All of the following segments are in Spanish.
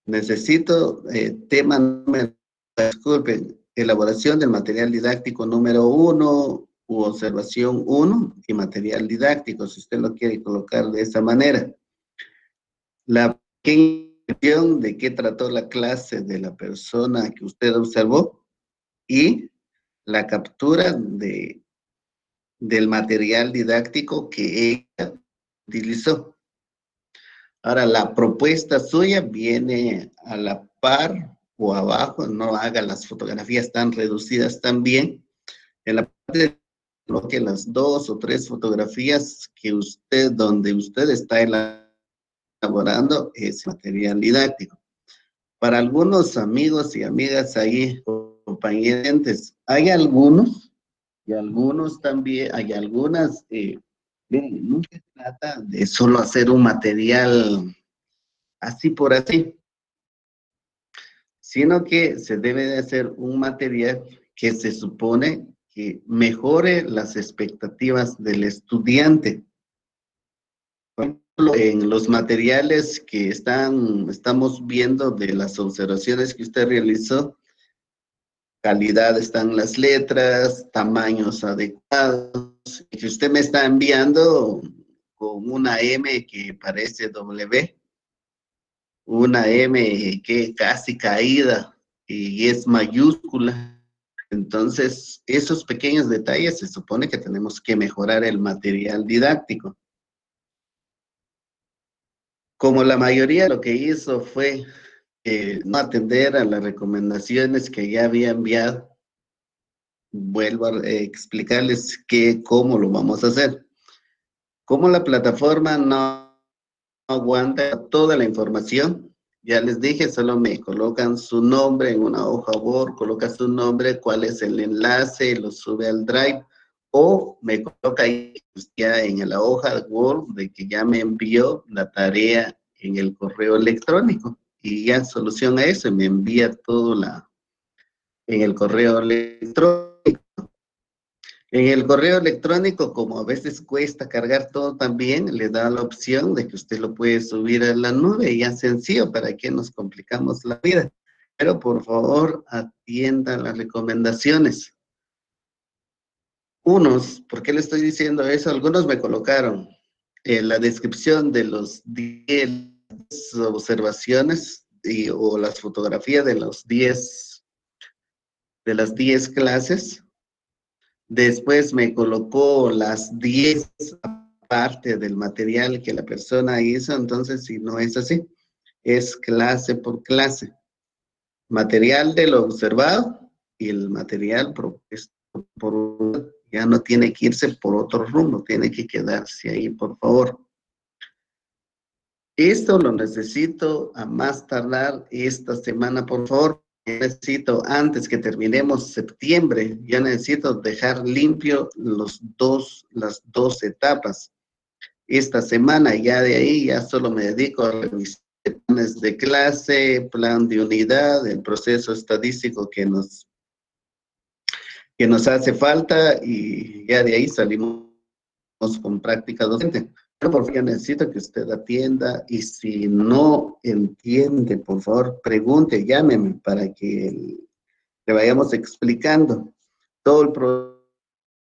Necesito tema número, disculpen, elaboración del material didáctico número 1 u observación 1 y material didáctico, si usted lo quiere colocar de esa manera. La pequeña de qué trató la clase de la persona que usted observó y la captura del material didáctico que ella utilizó. Ahora, la propuesta suya viene a la par o abajo, no haga las fotografías tan reducidas también. En la parte de coloque las 2 o 3 fotografías que usted, donde usted está elaborando ese material didáctico. Para algunos amigos y amigas ahí, compañeros, hay algunos y algunos también, hay algunas, miren, nunca se trata de solo hacer un material así por así, sino que se debe de hacer un material que se supone que mejore las expectativas del estudiante. Por ejemplo, en los materiales que estamos viendo de las observaciones que usted realizó, calidad están las letras, tamaños adecuados, que usted me está enviando con una M que parece W, una M que casi caída y es mayúscula. Entonces, esos pequeños detalles se supone que tenemos que mejorar el material didáctico. Como la mayoría lo que hizo fue no atender a las recomendaciones que ya había enviado, vuelvo a explicarles cómo lo vamos a hacer. Como la plataforma no aguanta toda la información, ya les dije, solo me colocan su nombre en una hoja Word, coloca su nombre, cuál es el enlace, lo sube al Drive, o me coloca ahí ya en la hoja Word de que ya me envió la tarea en el correo electrónico. Y ya soluciona eso, me envía todo en el correo electrónico. En el correo electrónico, como a veces cuesta cargar todo también, le da la opción de que usted lo puede subir a la nube y ya sencillo, ¿para qué nos complicamos la vida? Pero por favor, atienda las recomendaciones. Unos, ¿por qué le estoy diciendo eso? Algunos me colocaron en la descripción de los 10 observaciones o las fotografías de de las 10 clases. Después me colocó las 10 partes del material que la persona hizo, entonces si no es así, es clase por clase. Material de lo observado y el material propuesto por ya no tiene que irse por otro rumbo, tiene que quedarse ahí, por favor. Esto lo necesito a más tardar esta semana, por favor. Necesito, antes que terminemos septiembre, ya necesito dejar limpio las dos etapas. Esta semana, ya de ahí, ya solo me dedico a revisar planes de clase, plan de unidad, el proceso estadístico que nos hace falta y ya de ahí salimos con práctica docente. Pero por favor, necesito que usted atienda y si no entiende, por favor, pregunte, llámeme para que le vayamos explicando. Todo el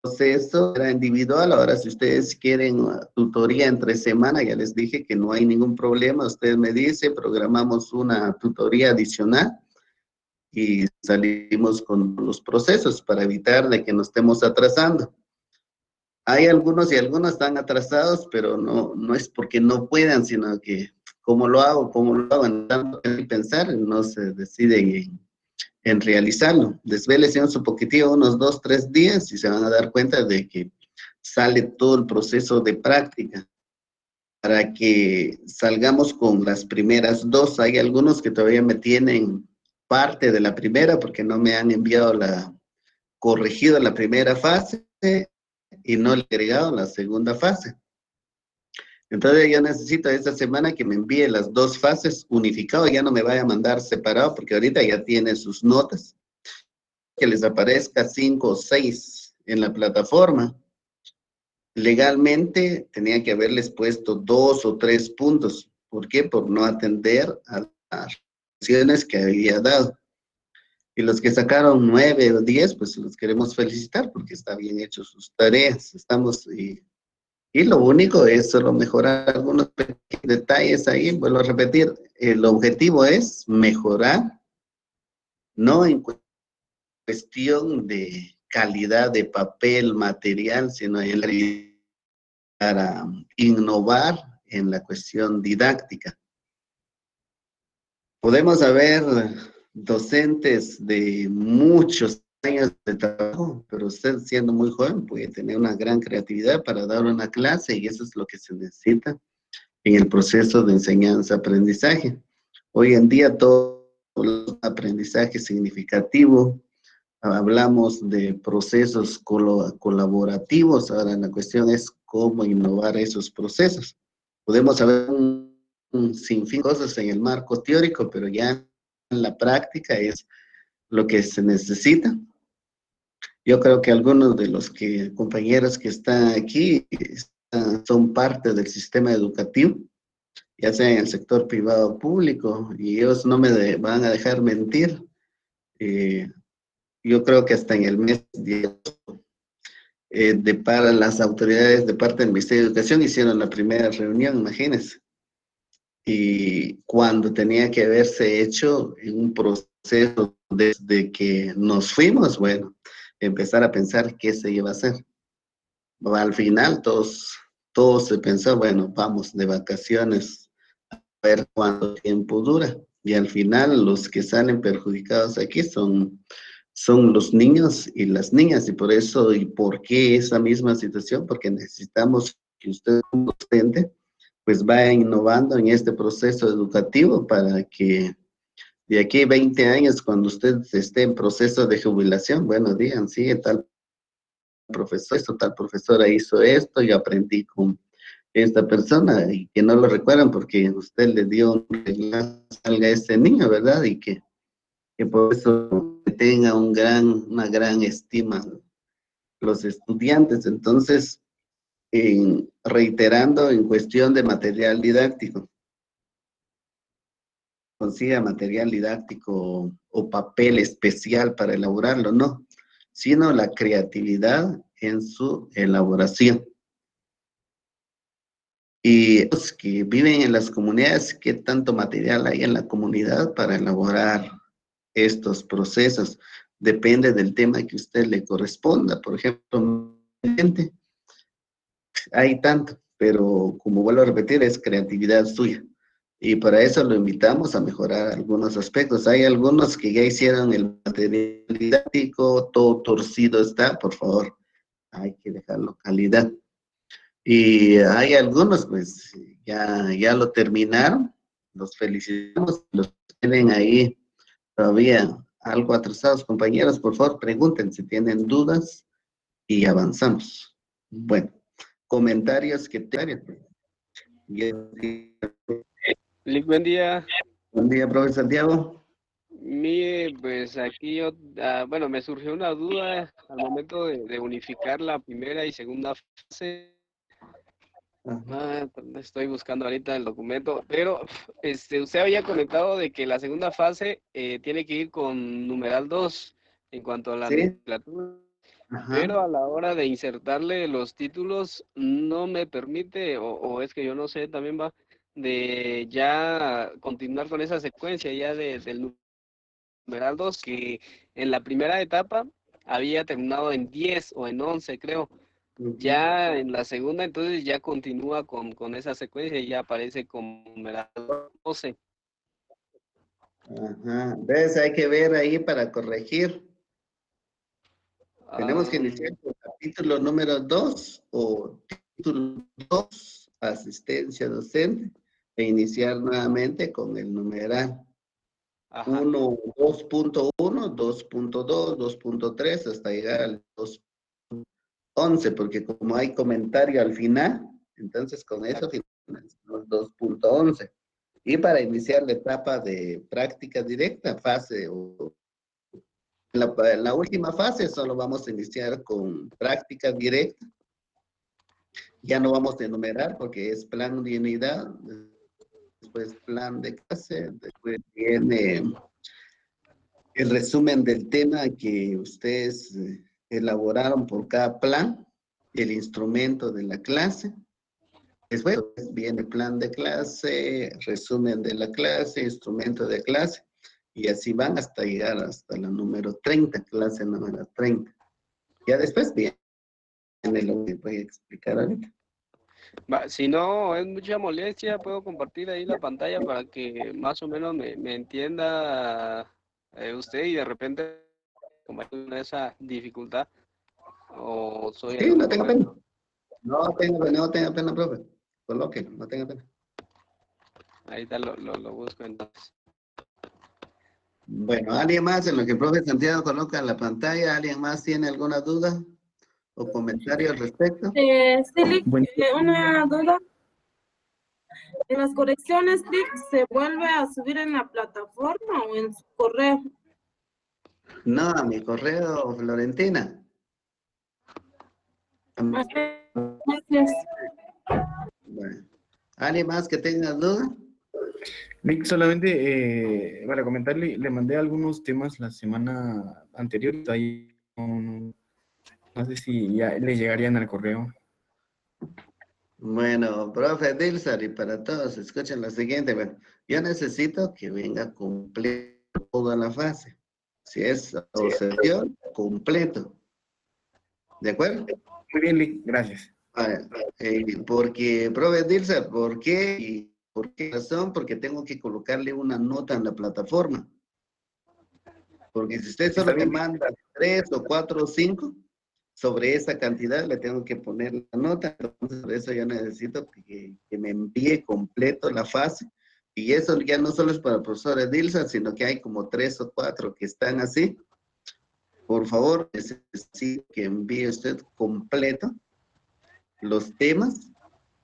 proceso era individual. Ahora, si ustedes quieren tutoría entre semana, ya les dije que no hay ningún problema. Usted me dice, programamos una tutoría adicional y salimos con los procesos para evitar de que nos estemos atrasando. Hay algunos y algunos están atrasados, pero no es porque no puedan, sino que cómo lo hago, en tanto que pensar, no se deciden en realizarlo. Desvélense un poquitito, unos 2, 3 días y se van a dar cuenta de que sale todo el proceso de práctica para que salgamos con las primeras 2. Hay algunos que todavía me tienen parte de la primera porque no me han enviado corregido la primera fase y no le he agregado la segunda fase. Entonces yo necesito esta semana que me envíe las 2 fases unificado, ya no me vaya a mandar separado porque ahorita ya tiene sus notas. Que les aparezca 5 o 6 en la plataforma. Legalmente tenía que haberles puesto 2 o 3 puntos. ¿Por qué? Por no atender a que había dado. Y los que sacaron 9 o 10, pues los queremos felicitar porque está bien hecho sus tareas. Y lo único es solo mejorar algunos pequeños detalles ahí. Vuelvo a repetir, el objetivo es mejorar, no en cuestión de calidad de papel, material, sino para innovar en la cuestión didáctica. Podemos haber docentes de muchos años de trabajo, pero usted siendo muy joven puede tener una gran creatividad para dar una clase y eso es lo que se necesita en el proceso de enseñanza-aprendizaje. Hoy en día todo el aprendizaje significativo, hablamos de procesos colaborativos, ahora la cuestión es cómo innovar esos procesos. Podemos saber un sinfín de cosas en el marco teórico, pero ya en la práctica es lo que se necesita. Yo creo que algunos de los compañeros que están aquí son parte del sistema educativo, ya sea en el sector privado o público, y ellos no me van a dejar mentir. Yo creo que hasta en el mes para las autoridades de parte del Ministerio de Educación hicieron la primera reunión, imagínense. Y cuando tenía que haberse hecho en un proceso desde que nos fuimos, bueno, empezar a pensar qué se iba a hacer. Al final todos se pensó, bueno, vamos de vacaciones a ver cuánto tiempo dura. Y al final los que salen perjudicados aquí son los niños y las niñas. Y por eso, ¿y por qué esa misma situación? Porque necesitamos que usted como docente pues vaya innovando en este proceso educativo para que de aquí a 20 años, cuando usted esté en proceso de jubilación, bueno, digan, sí, tal profesor, tal profesora hizo esto, yo aprendí con esta persona, y que no lo recuerdan porque usted le dio un regalo a ese niño, ¿verdad? Y que por eso tenga una gran estima los estudiantes. Entonces, reiterando en cuestión de material didáctico, consiga material didáctico o papel especial para elaborarlo, no, sino la creatividad en su elaboración. Y los que viven en las comunidades, ¿qué tanto material hay en la comunidad para elaborar estos procesos? Depende del tema que usted le corresponda. Por ejemplo, hay tanto, pero como vuelvo a repetir, es creatividad suya. Y para eso lo invitamos a mejorar algunos aspectos. Hay algunos que ya hicieron el material didáctico, todo torcido está, por favor, hay que dejarlo calidad. Y hay algunos, pues, ya lo terminaron, los felicitamos, los tienen ahí todavía algo atrasados, compañeros, por favor, pregunten si tienen dudas y avanzamos. Bueno, comentarios que te... Buen día. Buen día, profesor Santiago. Mire, pues aquí yo, bueno, me surgió una duda al momento de unificar la primera y segunda fase. Estoy buscando ahorita el documento, pero usted había comentado de que la segunda fase tiene que ir con numeral 2 en cuanto a la Sí, nomenclatura, ajá. pero a la hora de insertarle los títulos no me permite, o es que yo no sé, también va, de ya continuar con esa secuencia ya del numeral 2, que en la primera etapa había terminado en 10 o en 11, creo. Ujú. Ya en la segunda, entonces ya continúa con esa secuencia y ya aparece como numeral 12. Ajá. ¿Ves? Hay que ver ahí para corregir. Tenemos que Um, iniciar con capítulo número 2 o título 2, asistencia docente, e iniciar nuevamente con el numeral ajá, 1, 2.1, 2.2, 2.3, hasta llegar al 2.11, porque como hay comentario al final, entonces con eso exacto. finalizamos 2.11. Y para iniciar la etapa de práctica directa, fase o la última fase solo vamos a iniciar con práctica directa. Ya no vamos a enumerar porque es plan de unidad. después plan de clase, después viene el resumen del tema que ustedes elaboraron por cada plan, el instrumento de la clase. Después viene plan de clase, resumen de la clase, instrumento de clase, y así van hasta llegar hasta la número 30, clase número 30. Ya después viene lo que voy a explicar ahorita. Si no es mucha molestia, puedo compartir ahí la pantalla para que más o menos me entienda usted y de repente como hay esa dificultad o soy el Sí, no único tenga pena. maestro. No tenga pena, profe. Colóquelo, no tenga pena. Ahí está, lo busco entonces. Bueno, ¿alguien más en lo que el profe Santiago coloca en la pantalla? ¿Alguien más tiene alguna duda o comentario al respecto? Sí, una duda. ¿En las correcciones TIC se vuelve a subir en la plataforma o en su correo? No, a mi correo, Florentina. Gracias. Bueno, ¿alguien más que tenga duda? Vic, solamente para comentarle, le mandé algunos temas la semana anterior, ahí no sé si ya le llegarían al correo. Bueno, profe Dilsar, y para todos, escuchen lo siguiente. Bueno, yo necesito que venga completo toda la fase. Si es observación, completo. ¿De acuerdo? Muy bien, Vic, gracias. Porque, profe Dilsar, ¿por qué? ¿Y por qué razón? Porque tengo que colocarle una nota en la plataforma. Porque si usted Está solo me bien, Vic. manda 3 o 4 o 5, sobre esa cantidad le tengo que poner la nota. Entonces, por eso yo necesito que me envíe completo la fase. Y eso ya no solo es para el profesor Edilsa, sino que hay como 3 o 4 que están así. Por favor, necesito que envíe usted completo los temas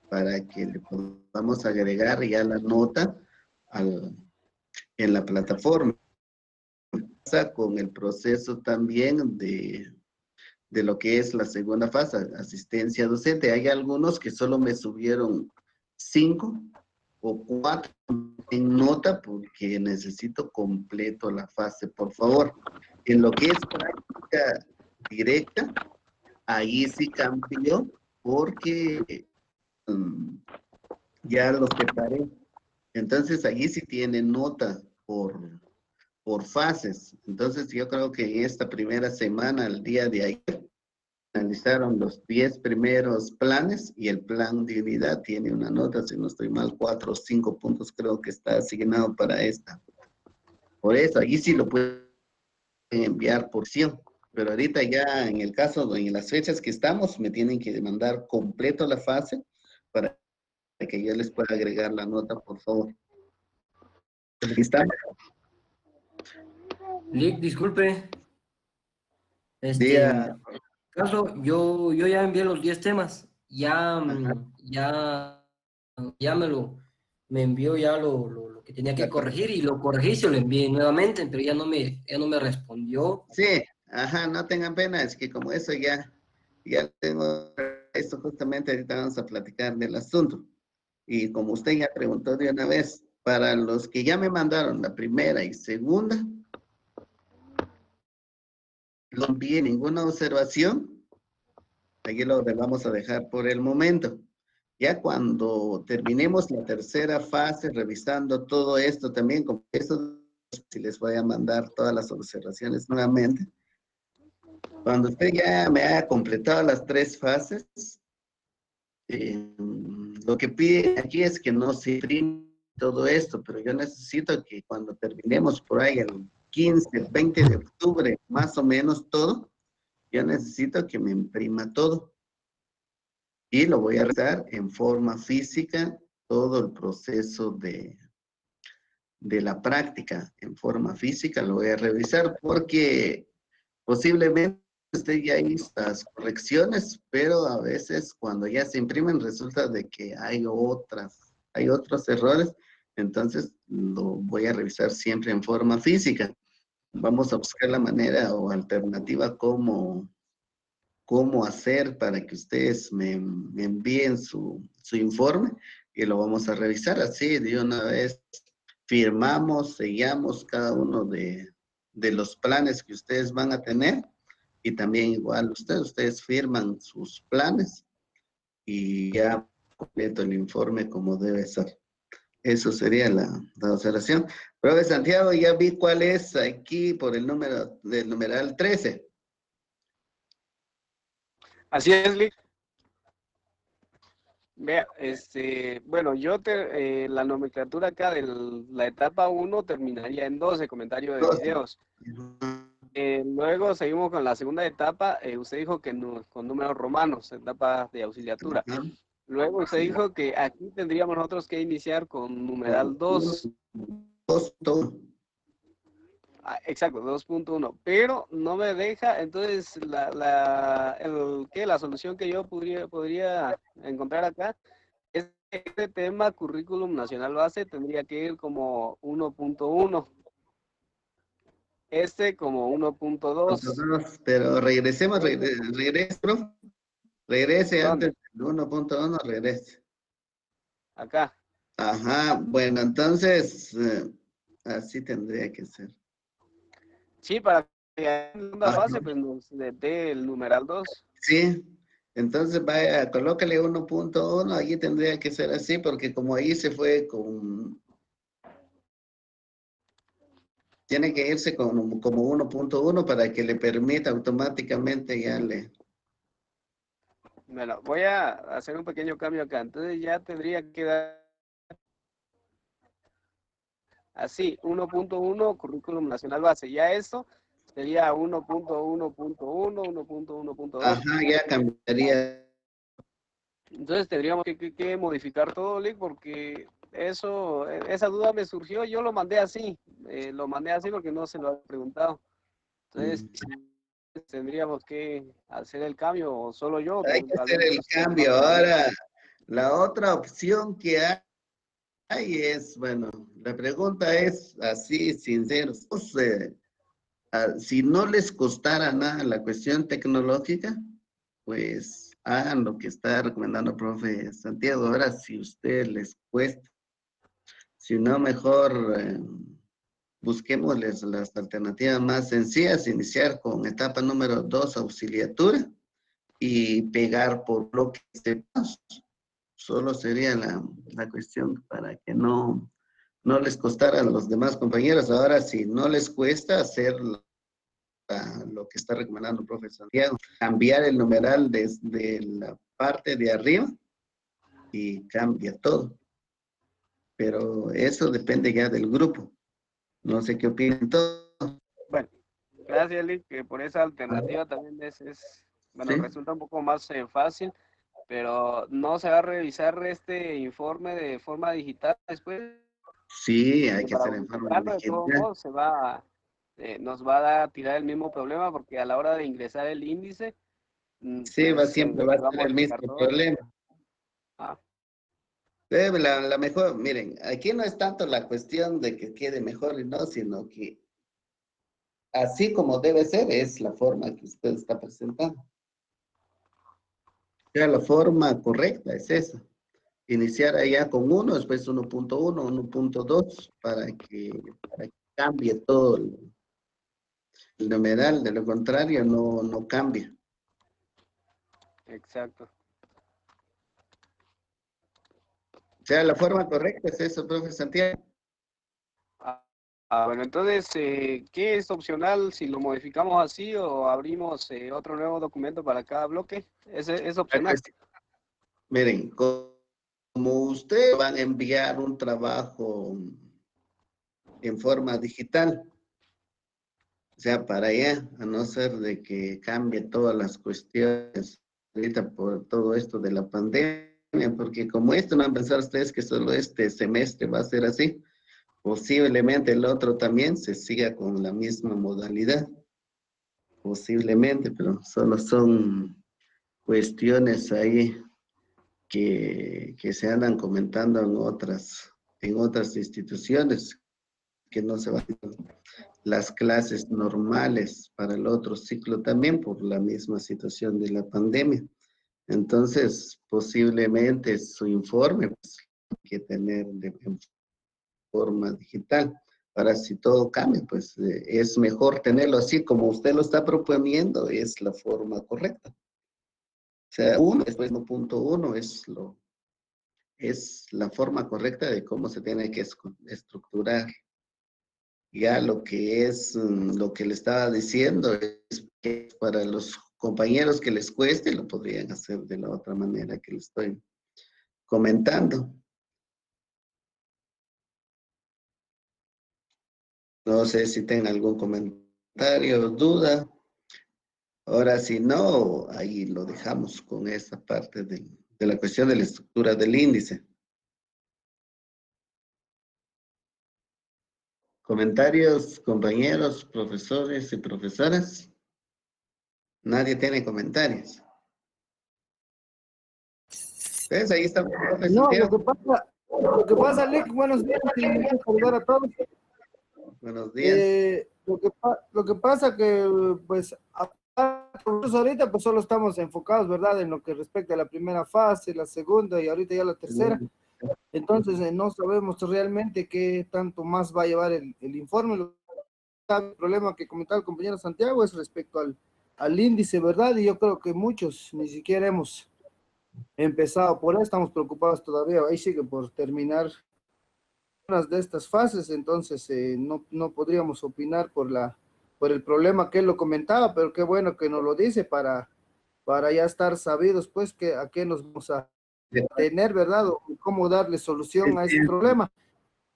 para que le podamos agregar ya la nota en la plataforma. Con el proceso también de lo que es la segunda fase, asistencia docente. Hay algunos que solo me subieron 5 o 4 en nota porque necesito completo la fase, por favor. En lo que es práctica directa, ahí sí cambió porque ya los separé. Entonces, allí sí tiene nota por fases. Entonces, yo creo que en esta primera semana, el día de ayer, analizaron los 10 primeros planes y el plan de unidad tiene una nota, si no estoy mal, 4 o 5 puntos creo que está asignado para esta. Por eso, allí sí lo pueden enviar por 100. Pero ahorita ya en el caso, en las fechas que estamos, me tienen que mandar completo la fase para que yo les pueda agregar la nota, por favor. ¿Está? Lick, disculpe. Día. Caso, yo ya envié los 10 temas. Ya, ya me envió ya lo que tenía que corregir y lo corregí, se lo envié nuevamente, pero ya no me respondió. Sí, ajá, no tengan pena, es que como eso ya tengo esto justamente, ahorita vamos a platicar del asunto. Y como usted ya preguntó de una vez, para los que ya me mandaron la primera y segunda, no envié ninguna observación, aquí lo vamos a dejar por el momento. Ya cuando terminemos la tercera fase, revisando todo esto también, como eso, si les voy a mandar todas las observaciones nuevamente. Cuando usted ya me haya completado las 3 fases, lo que pide aquí es que no se imprime todo esto, pero yo necesito que cuando terminemos por ahí el 15, el 20 de octubre, más o menos todo, yo necesito que me imprima todo. Y lo voy a realizar en forma física, todo el proceso de la práctica en forma física, lo voy a revisar porque posiblemente usted ya hizo las correcciones, pero a veces cuando ya se imprimen resulta de que hay otros errores, entonces lo voy a revisar siempre en forma física. Vamos a buscar la manera o alternativa cómo hacer para que ustedes me envíen su informe y lo vamos a revisar así de una vez. Firmamos, sellamos cada uno de los planes que ustedes van a tener y también igual ustedes firman sus planes y ya completo el informe como debe ser. Eso sería la observación. Profe Santiago, ya vi cuál es aquí por el número del numeral 13. Así es, Lick. Vea, bueno, la nomenclatura acá de la etapa 1 terminaría en 12, comentario de videos. Luego seguimos con la segunda etapa. Usted dijo que con números romanos, etapa de auxiliatura. Luego usted dijo que aquí tendríamos nosotros que iniciar con numeral 2. 2.1. Exacto, 2.1. Pero no me deja, entonces, la solución que yo podría encontrar acá es que este tema currículum nacional base tendría que ir como 1.1. Este como 1.2. Pero regresemos, profe. Regrese ¿Dónde? antes del 1.1, regrese. Acá. Ajá, bueno, entonces, así tendría que ser. Sí, para que en la base, pues nos dé el numeral 2. Sí, entonces vaya, colócale 1.1, allí tendría que ser así, porque como ahí se fue con... Tiene que irse como 1.1 para que le permita automáticamente ya le... Bueno, voy a hacer un pequeño cambio acá. Entonces ya tendría que dar así, 1.1 currículum nacional base. Ya esto sería 1.1.1, 1.1.2. Ajá, ya cambiaría. Entonces tendríamos que modificar todo, Lick, porque esa duda me surgió. Yo lo mandé así porque no se lo había preguntado. Entonces tendríamos que hacer el cambio, o solo yo. Hay que hacer el cambio. Ahora, la otra opción que hay es, bueno, la pregunta es así, sincero. Si no les costara nada la cuestión tecnológica, pues hagan lo que está recomendando el profe Santiago. Ahora, si a ustedes les cuesta, si no, mejor busquémosles las alternativas más sencillas, iniciar con etapa número 2, auxiliatura, y pegar por bloques de pasos. Solo sería la cuestión para que no les costara a los demás compañeros. Ahora, si no les cuesta hacer lo que está recomendando el profe Santiago, cambiar el numeral desde la parte de arriba y cambia todo. Pero eso depende ya del grupo. No sé qué opinan todos. Bueno, gracias, Lick, que por esa alternativa también bueno, ¿Sí? resulta un poco más fácil, pero no se va a revisar este informe de forma digital después. Sí, hay que Para hacer en forma unificarlo, de todos digital. modos, nos va a tirar el mismo problema, porque a la hora de ingresar el índice, Sí, siempre va a va a ser el modificar mismo todo. problema. Ah, La mejor, miren, aquí no es tanto la cuestión de que quede mejor y no, sino que así como debe ser, es la forma que usted está presentando. O sea, la forma correcta es esa. Iniciar allá con 1, después 1.1, 1.2, para que cambie todo el numeral. De lo contrario, no cambia. exacto. O sea, la forma correcta es eso, profe Santiago. Bueno, entonces, ¿qué es opcional si lo modificamos así o abrimos otro nuevo documento para cada bloque? Es opcional. Miren, como ustedes van a enviar un trabajo en forma digital, o sea, para allá, a no ser de que cambie todas las cuestiones ahorita por todo esto de la pandemia, porque como esto no han pensado ustedes que solo este semestre va a ser así, posiblemente el otro también se siga con la misma modalidad, posiblemente, pero solo son cuestiones ahí que se andan comentando en otras instituciones, que no se van a las clases normales para el otro ciclo también por la misma situación de la pandemia. Entonces, posiblemente su informe, pues, que tener en forma digital. Ahora, si todo cambia, pues es mejor tenerlo así como usted lo está proponiendo, es la forma correcta. O sea, uno, después 1.1 es la forma correcta de cómo se tiene que estructurar. Ya lo que es, lo que le estaba diciendo es que para los compañeros que les cueste, lo podrían hacer de la otra manera que le estoy comentando. No sé si tienen algún comentario o duda. Ahora, si no, ahí lo dejamos con esa parte de la cuestión de la estructura del índice. Comentarios, compañeros, profesores y profesoras. Nadie tiene comentarios. ¿Ves? Ahí está, profe No, Santiago. lo que pasa, Lick, buenos días y mucho saludar a todos. Buenos días. Lo que pasa que, pues, ahorita pues solo estamos enfocados, ¿verdad? En lo que respecta a la primera fase, la segunda y ahorita ya la tercera. Entonces, no sabemos realmente qué tanto más va a llevar el informe. El problema que comentaba el compañero Santiago es respecto al índice, ¿verdad? Y yo creo que muchos ni siquiera hemos empezado por eso, estamos preocupados todavía. Ahí sigue por terminar unas de estas fases, entonces no podríamos opinar por el problema que él lo comentaba, pero qué bueno que nos lo dice para ya estar sabidos, pues, que a qué nos vamos a tener, ¿verdad? O cómo darle solución a ese problema.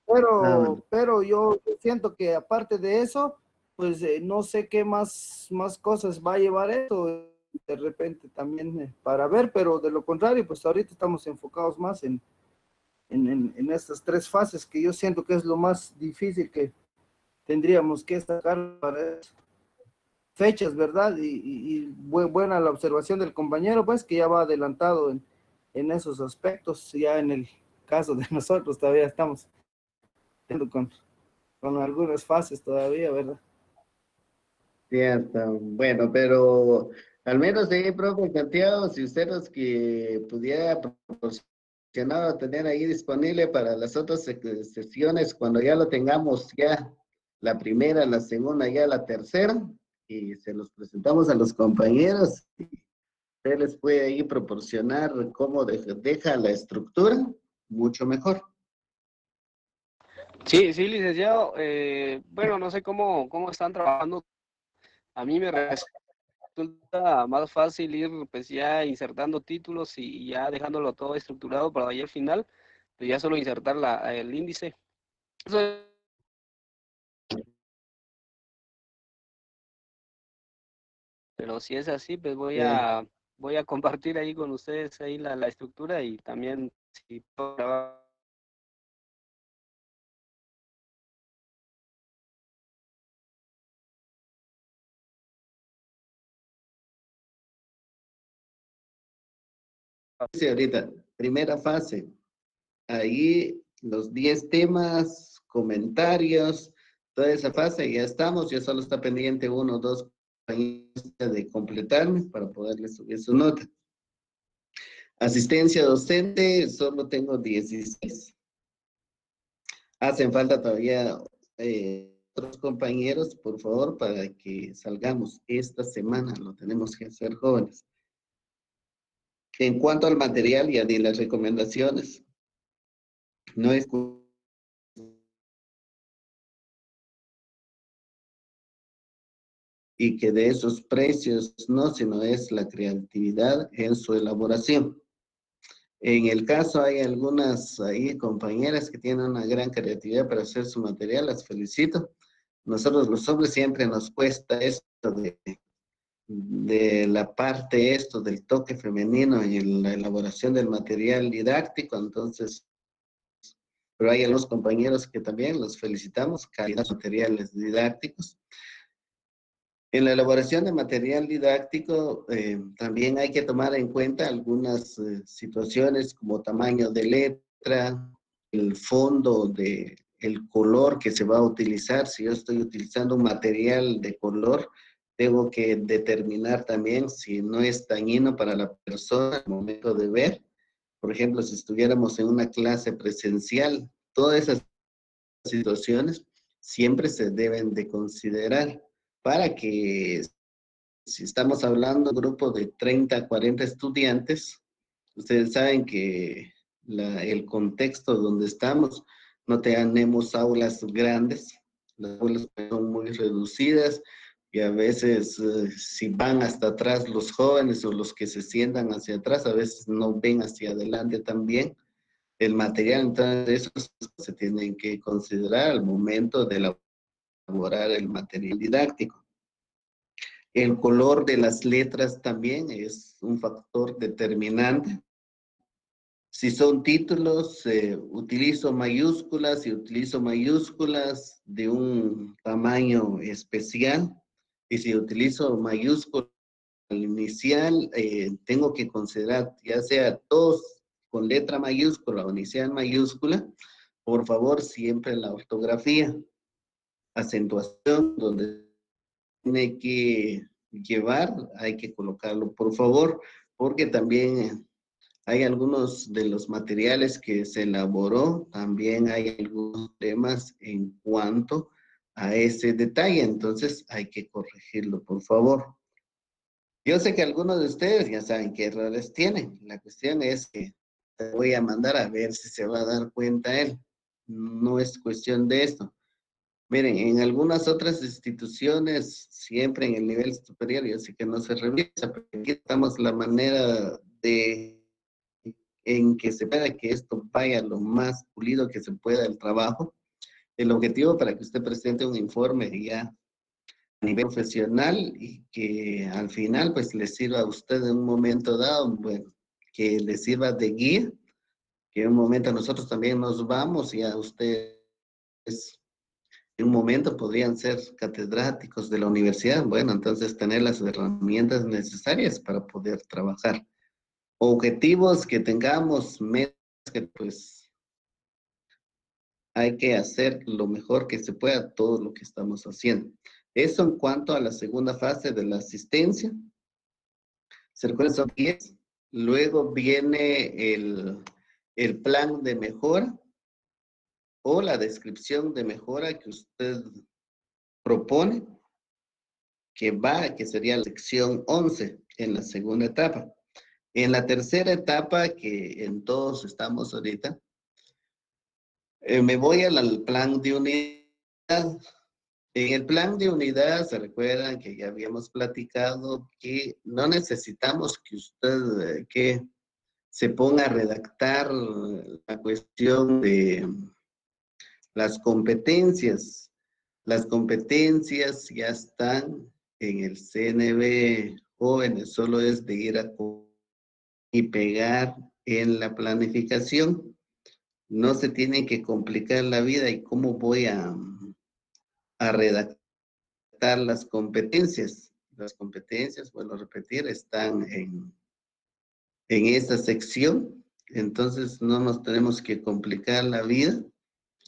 Bueno. Pero yo siento que aparte de eso, pues no sé qué más cosas va a llevar esto, de repente también para ver, pero de lo contrario, pues ahorita estamos enfocados más en estas tres fases que yo siento que es lo más difícil que tendríamos que sacar para fechas, ¿verdad? Y buena la observación del compañero, pues que ya va adelantado en esos aspectos, ya en el caso de nosotros todavía estamos con algunas fases todavía, ¿verdad? Cierto. Bueno, pero al menos de ahí, profe Santiago, si usted los que pudiera proporcionar o tener ahí disponible para las otras sesiones, cuando ya lo tengamos ya, la primera, la segunda, ya la tercera, y se los presentamos a los compañeros, y usted les puede ahí proporcionar cómo deja la estructura, mucho mejor. Sí, sí, licenciado. Bueno, no sé cómo están trabajando. A mí me resulta más fácil ir pues ya insertando títulos y ya dejándolo todo estructurado para ahí al final, pues ya solo insertar el índice. Eso es, pero si es así, pues voy a compartir ahí con ustedes ahí la estructura y también si puedo grabar. Sí, ahorita, primera fase. Ahí los 10 temas, comentarios, toda esa fase, ya estamos, ya solo está pendiente uno o dos de completarme para poderle subir su nota. Asistencia docente, solo tengo 16. Hacen falta todavía otros compañeros, por favor, para que salgamos esta semana, lo tenemos que hacer, jóvenes. En cuanto al material y a las recomendaciones, no es y que de esos precios no, sino es la creatividad en su elaboración. En el caso hay algunas ahí compañeras que tienen una gran creatividad para hacer su material, las felicito. Nosotros los hombres siempre nos cuesta esto de la parte esto del toque femenino y la elaboración del material didáctico, entonces, pero hay algunos compañeros que también los felicitamos, calidad de materiales didácticos. En la elaboración de material didáctico también hay que tomar en cuenta algunas situaciones como tamaño de letra, el fondo el color que se va a utilizar. Si yo estoy utilizando un material de color, tengo que determinar también si no es dañino para la persona al momento de ver. Por ejemplo, si estuviéramos en una clase presencial, todas esas situaciones siempre se deben de considerar para que, si estamos hablando de un grupo de 30 a 40 estudiantes, ustedes saben que el contexto donde estamos, no tenemos aulas grandes, las aulas son muy reducidas y a veces si van hasta atrás los jóvenes o los que se sientan hacia atrás, a veces no ven hacia adelante también. El material, entonces, eso se tienen que considerar al momento de elaborar el material didáctico. El color de las letras también es un factor determinante. Si son títulos, utilizo mayúsculas y utilizo mayúsculas de un tamaño especial. Y si utilizo mayúsculas inicial, tengo que considerar ya sea todos con letra mayúscula o inicial mayúscula, por favor, siempre la ortografía, acentuación, donde tiene que llevar, hay que colocarlo, por favor, porque también hay algunos de los materiales que se elaboró, también hay algunos temas en cuanto a ese detalle, entonces hay que corregirlo, por favor. Yo sé que algunos de ustedes ya saben qué errores tienen. La cuestión es que te voy a mandar a ver si se va a dar cuenta él. No es cuestión de esto. Miren, en algunas otras instituciones, siempre en el nivel superior, yo sé que no se revisa, pero aquí estamos la manera de en que se pueda que esto vaya lo más pulido que se pueda el trabajo. El objetivo para que usted presente un informe ya a nivel profesional y que al final pues le sirva a usted en un momento dado, bueno, que le sirva de guía, que en un momento nosotros también nos vamos y a ustedes en un momento podrían ser catedráticos de la universidad, bueno, entonces tener las herramientas necesarias para poder trabajar. Objetivos que tengamos, metas que pues hay que hacer lo mejor que se pueda todo lo que estamos haciendo. Eso en cuanto a la segunda fase de la asistencia. Se recuerdan, son 10. Luego viene el plan de mejora o la descripción de mejora que usted propone, que sería la sección 11 en la segunda etapa. En la tercera etapa, que en todos estamos ahorita, me voy al plan de unidad. En el plan de unidad, se recuerdan que ya habíamos platicado que no necesitamos que usted que se ponga a redactar la cuestión de las competencias. Las competencias ya están en el CNB jóvenes, solo es de ir a y pegar en la planificación. No se tiene que complicar la vida y cómo voy a redactar las competencias. Las competencias, vuelvo a repetir, están en esta sección. Entonces no nos tenemos que complicar la vida.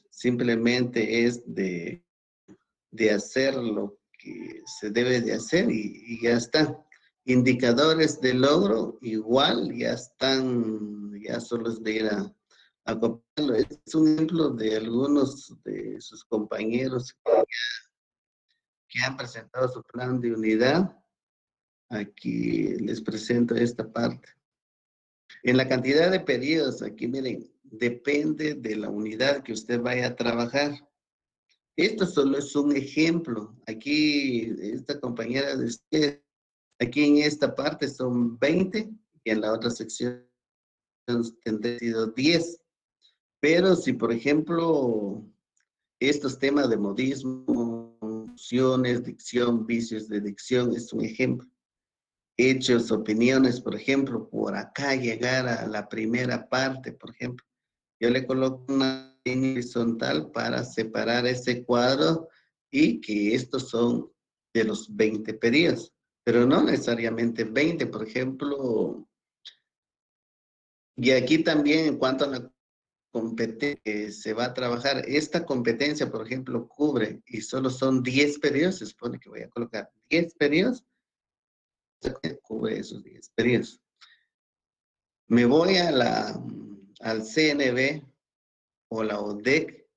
Simplemente es de hacer lo que se debe de hacer y ya está. Indicadores de logro, igual, ya están, ya solo es de ir a copiarlo. Es un ejemplo de algunos de sus compañeros que han presentado su plan de unidad. Aquí les presento esta parte. En la cantidad de periodos, aquí miren, depende de la unidad que usted vaya a trabajar. Esto solo es un ejemplo. Aquí, esta compañera de usted, aquí en esta parte son 20 y en la otra sección tendría sido 10. Pero si, por ejemplo, estos temas de modismo, funciones, dicción, vicios de dicción, es un ejemplo. Hechos, opiniones, por ejemplo, por acá llegar a la primera parte, por ejemplo. Yo le coloco una línea horizontal para separar ese cuadro y que estos son de los 20 periodos, pero no necesariamente 20, por ejemplo. Y aquí también en cuanto a la competencia que se va a trabajar, esta competencia, por ejemplo, cubre y solo son 10 periodos, se supone que voy a colocar 10 periodos, cubre esos 10 periodos. Me voy al CNB o la ODEC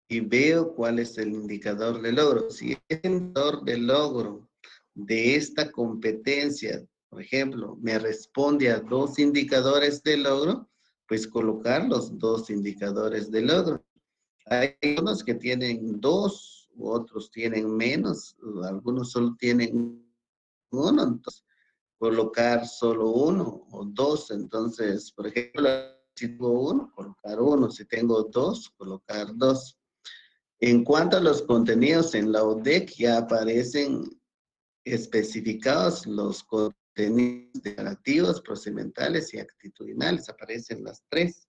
y veo cuál es el indicador de logro. Si el indicador de logro de esta competencia, por ejemplo, me responde a 2 indicadores de logro, pues colocar los 2 indicadores de logro. Hay unos que tienen 2, otros tienen menos, algunos solo tienen 1, entonces colocar solo 1 o 2. Entonces, por ejemplo, si tengo 1, colocar 1. Si tengo 2, colocar 2. En cuanto a los contenidos en la ODEC, ya aparecen especificados los contenidos declarativos, procedimentales y actitudinales. Aparecen las 3.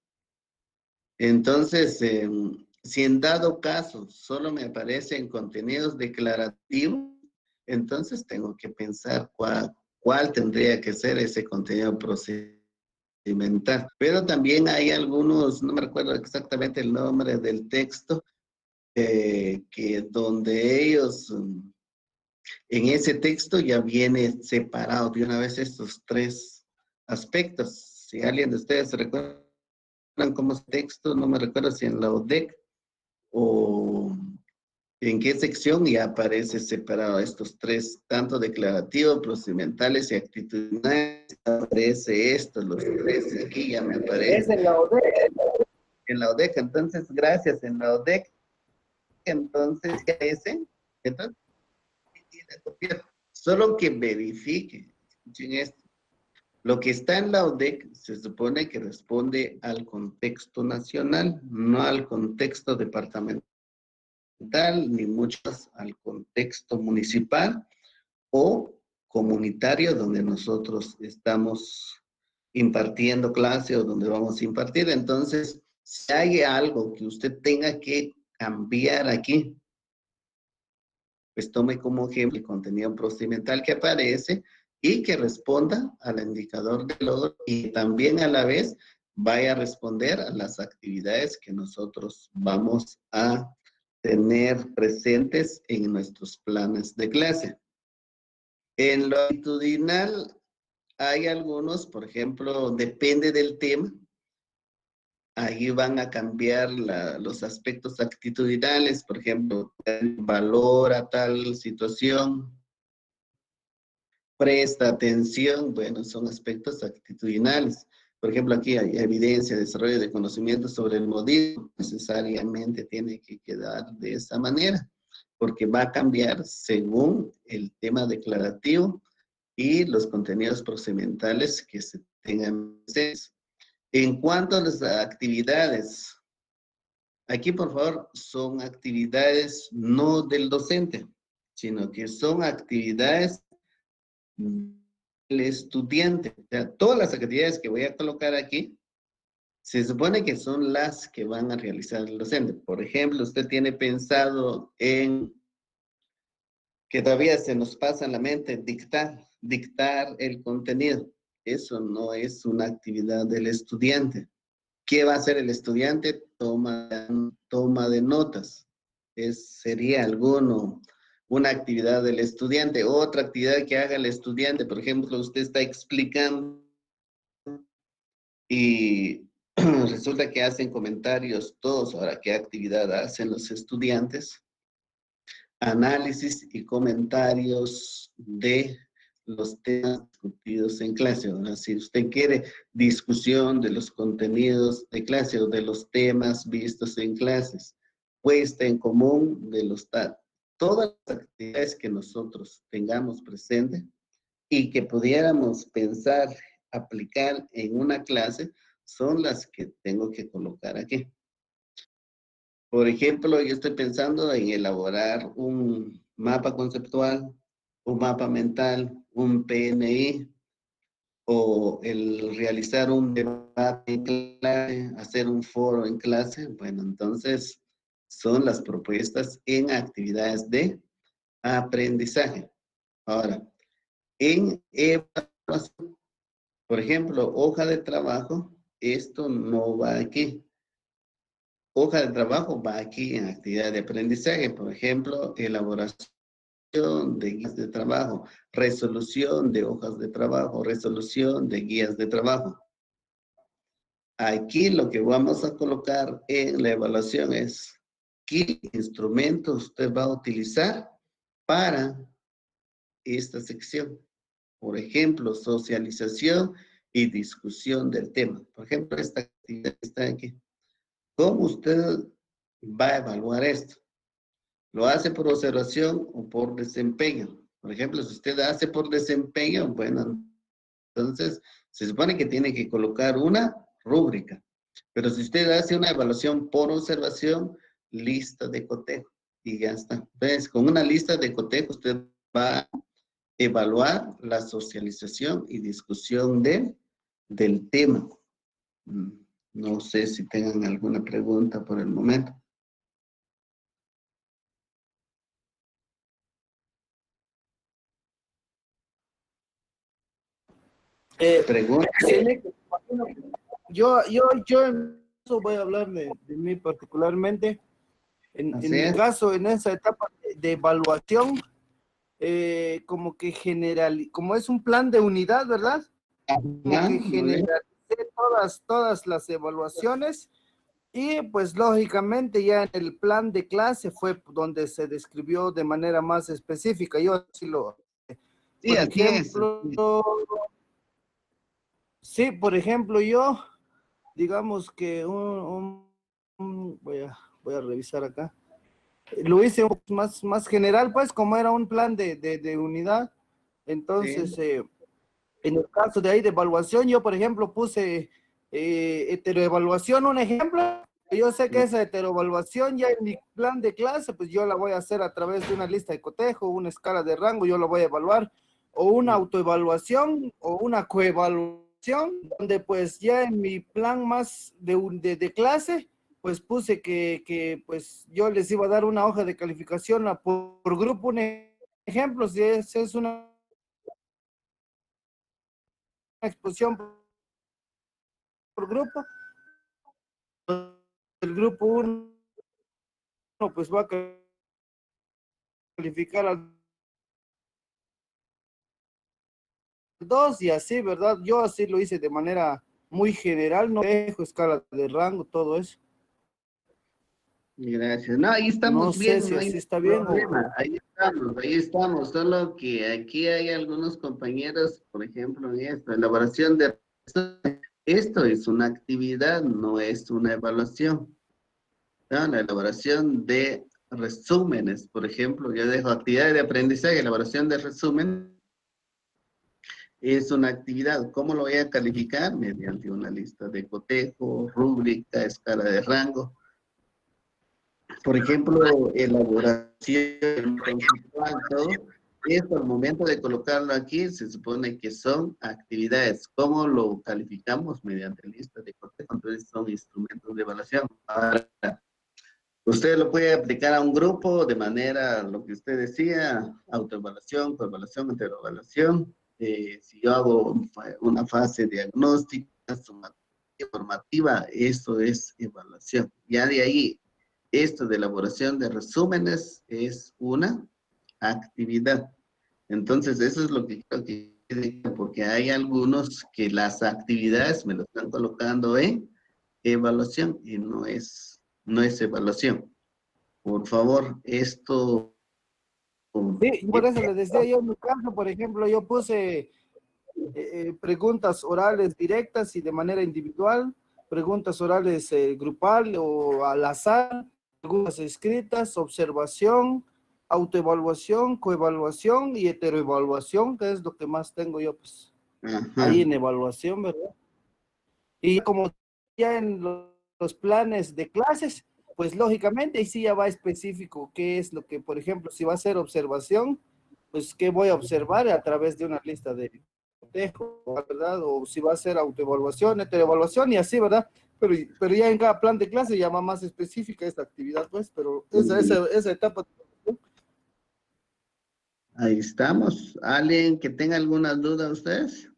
Entonces, si en dado caso solo me aparecen contenidos declarativos, entonces tengo que pensar cuál tendría que ser ese contenido procedimental. Pero también hay algunos, no me recuerdo exactamente el nombre del texto, que donde ellos, en ese texto ya viene separado de una vez estos 3 aspectos. Si alguien de ustedes se recuerda como texto, no me recuerdo si en la ODEC o en qué sección ya aparece separado estos 3, tanto declarativos, procedimentales y actitudinales. Aparece esto, los 3, aquí ya me aparece. Es en la ODEC. En la ODEC, entonces, gracias, en la ODEC, entonces, ya ese, entonces, solo que verifique, escuchen esto. Lo que está en la ODEC se supone que responde al contexto nacional, no al contexto departamental, ni muchas al contexto municipal o comunitario donde nosotros estamos impartiendo clase o donde vamos a impartir. Entonces, si hay algo que usted tenga que cambiar aquí, pues tome como ejemplo el contenido procedimental que aparece y que responda al indicador de logro y también a la vez vaya a responder a las actividades que nosotros vamos a tener presentes en nuestros planes de clase. En lo actitudinal hay algunos, por ejemplo, depende del tema. Ahí van a cambiar los aspectos actitudinales, por ejemplo, valora tal situación, presta atención, bueno, son aspectos actitudinales. Por ejemplo, aquí hay evidencia, desarrollo de conocimientos sobre el modismo, necesariamente tiene que quedar de esa manera, porque va a cambiar según el tema declarativo y los contenidos procedimentales que se tengan. En cuanto a las actividades, aquí por favor son actividades no del docente, sino que son actividades del estudiante. O sea, todas las actividades que voy a colocar aquí, se supone que son las que van a realizar el docente. Por ejemplo, usted tiene pensado en que todavía se nos pasa en la mente dictar el contenido. Eso no es una actividad del estudiante. ¿Qué va a hacer el estudiante? Toma de notas. Sería una actividad del estudiante. Otra actividad que haga el estudiante, por ejemplo, usted está explicando y resulta que hacen comentarios todos. Ahora, ¿qué actividad hacen los estudiantes? Análisis y comentarios de los temas discutidos en clase. Ahora, si usted quiere discusión de los contenidos de clase o de los temas vistos en clases, puesta en común de todas las actividades que nosotros tengamos presente y que pudiéramos pensar, aplicar en una clase, son las que tengo que colocar aquí. Por ejemplo, yo estoy pensando en elaborar un mapa conceptual, un mapa mental, un PNI, o el realizar un debate en clase, hacer un foro en clase. Bueno, entonces son las propuestas en actividades de aprendizaje. Ahora, en evaluación, por ejemplo, hoja de trabajo, esto no va aquí. Hoja de trabajo va aquí en actividad de aprendizaje, por ejemplo, elaboración de guías de trabajo, resolución de hojas de trabajo, resolución de guías de trabajo. Aquí lo que vamos a colocar en la evaluación es qué instrumentos usted va a utilizar para esta sección. Por ejemplo, socialización y discusión del tema. Por ejemplo, esta actividad que está aquí. ¿Cómo usted va a evaluar esto? ¿Lo hace por observación o por desempeño? Por ejemplo, si usted hace por desempeño, bueno, entonces se supone que tiene que colocar una rúbrica. Pero si usted hace una evaluación por observación, lista de cotejo y ya está. Entonces, con una lista de cotejo usted va a evaluar la socialización y discusión del tema. No sé si tengan alguna pregunta por el momento. Pregunta. Yo en eso voy a hablar de mí particularmente. En Así mi es. caso, en esa etapa de evaluación, como que como es un plan de unidad, ¿verdad? Como Ah, que muy bien. generalicé todas las evaluaciones y pues lógicamente ya en el plan de clase fue donde se describió de manera más específica. Yo así Sí, por así es. ejemplo, sí, por ejemplo, yo, digamos que voy a revisar acá. Lo hice un poco más general, pues, como era un plan de unidad. Entonces, Sí. en el caso de ahí de evaluación, yo, por ejemplo, puse heteroevaluación, un ejemplo. Yo sé que esa heteroevaluación ya en mi plan de clase, pues yo la voy a hacer a través de una lista de cotejo, una escala de rango, yo la voy a evaluar, o una autoevaluación o una coevaluación, donde pues ya en mi plan más de clase, pues puse que pues yo les iba a dar una hoja de calificación por grupo, un ejemplo, si es una exposición por grupo, el grupo 1 pues va a calificar al 2 y así, ¿verdad? Yo así lo hice de manera muy general, no dejo escala de rango, todo eso. Gracias. No, ahí No estamos sé bien, si no hay así está bien problema. Ahí estamos. Solo que aquí hay algunos compañeros, por ejemplo, en esto, elaboración de... Esto es una actividad, no es una evaluación. ¿No? La elaboración de resúmenes, por ejemplo, yo dejo actividades de aprendizaje, elaboración de resumen, es una actividad. ¿Cómo lo voy a calificar? Mediante una lista de cotejo, rúbrica, escala de rango. Por ejemplo, elaboración conceptual, todo. Esto al momento de colocarlo aquí, se supone que son actividades. ¿Cómo lo calificamos? Mediante lista de cotejo, entonces son instrumentos de evaluación. Ahora, usted lo puede aplicar a un grupo de manera, lo que usted decía, autoevaluación, coevaluación, heteroevaluación. Si yo hago una fase diagnóstica, sumativa, formativa, eso es evaluación. Ya de ahí, esto de elaboración de resúmenes es una actividad. Entonces, eso es lo que creo que porque hay algunos que las actividades me lo están colocando en evaluación y no es evaluación. Por favor, esto... Sí, por eso les decía yo en mi caso, por ejemplo, yo puse preguntas orales directas y de manera individual, preguntas orales grupal o al azar, preguntas escritas, observación, autoevaluación, coevaluación y heteroevaluación, que es lo que más tengo yo, pues, Ajá. ahí en evaluación, ¿verdad? Y como ya en los planes de clases, pues lógicamente ahí sí ya va específico qué es lo que, por ejemplo, si va a ser observación, pues qué voy a observar a través de una lista de cotejo, ¿verdad? O si va a ser autoevaluación, heteroevaluación y así, ¿verdad? Pero ya en cada plan de clase ya va más específica esta actividad, pues, pero esa etapa. Ahí estamos. ¿Alguien que tenga alguna duda ustedes?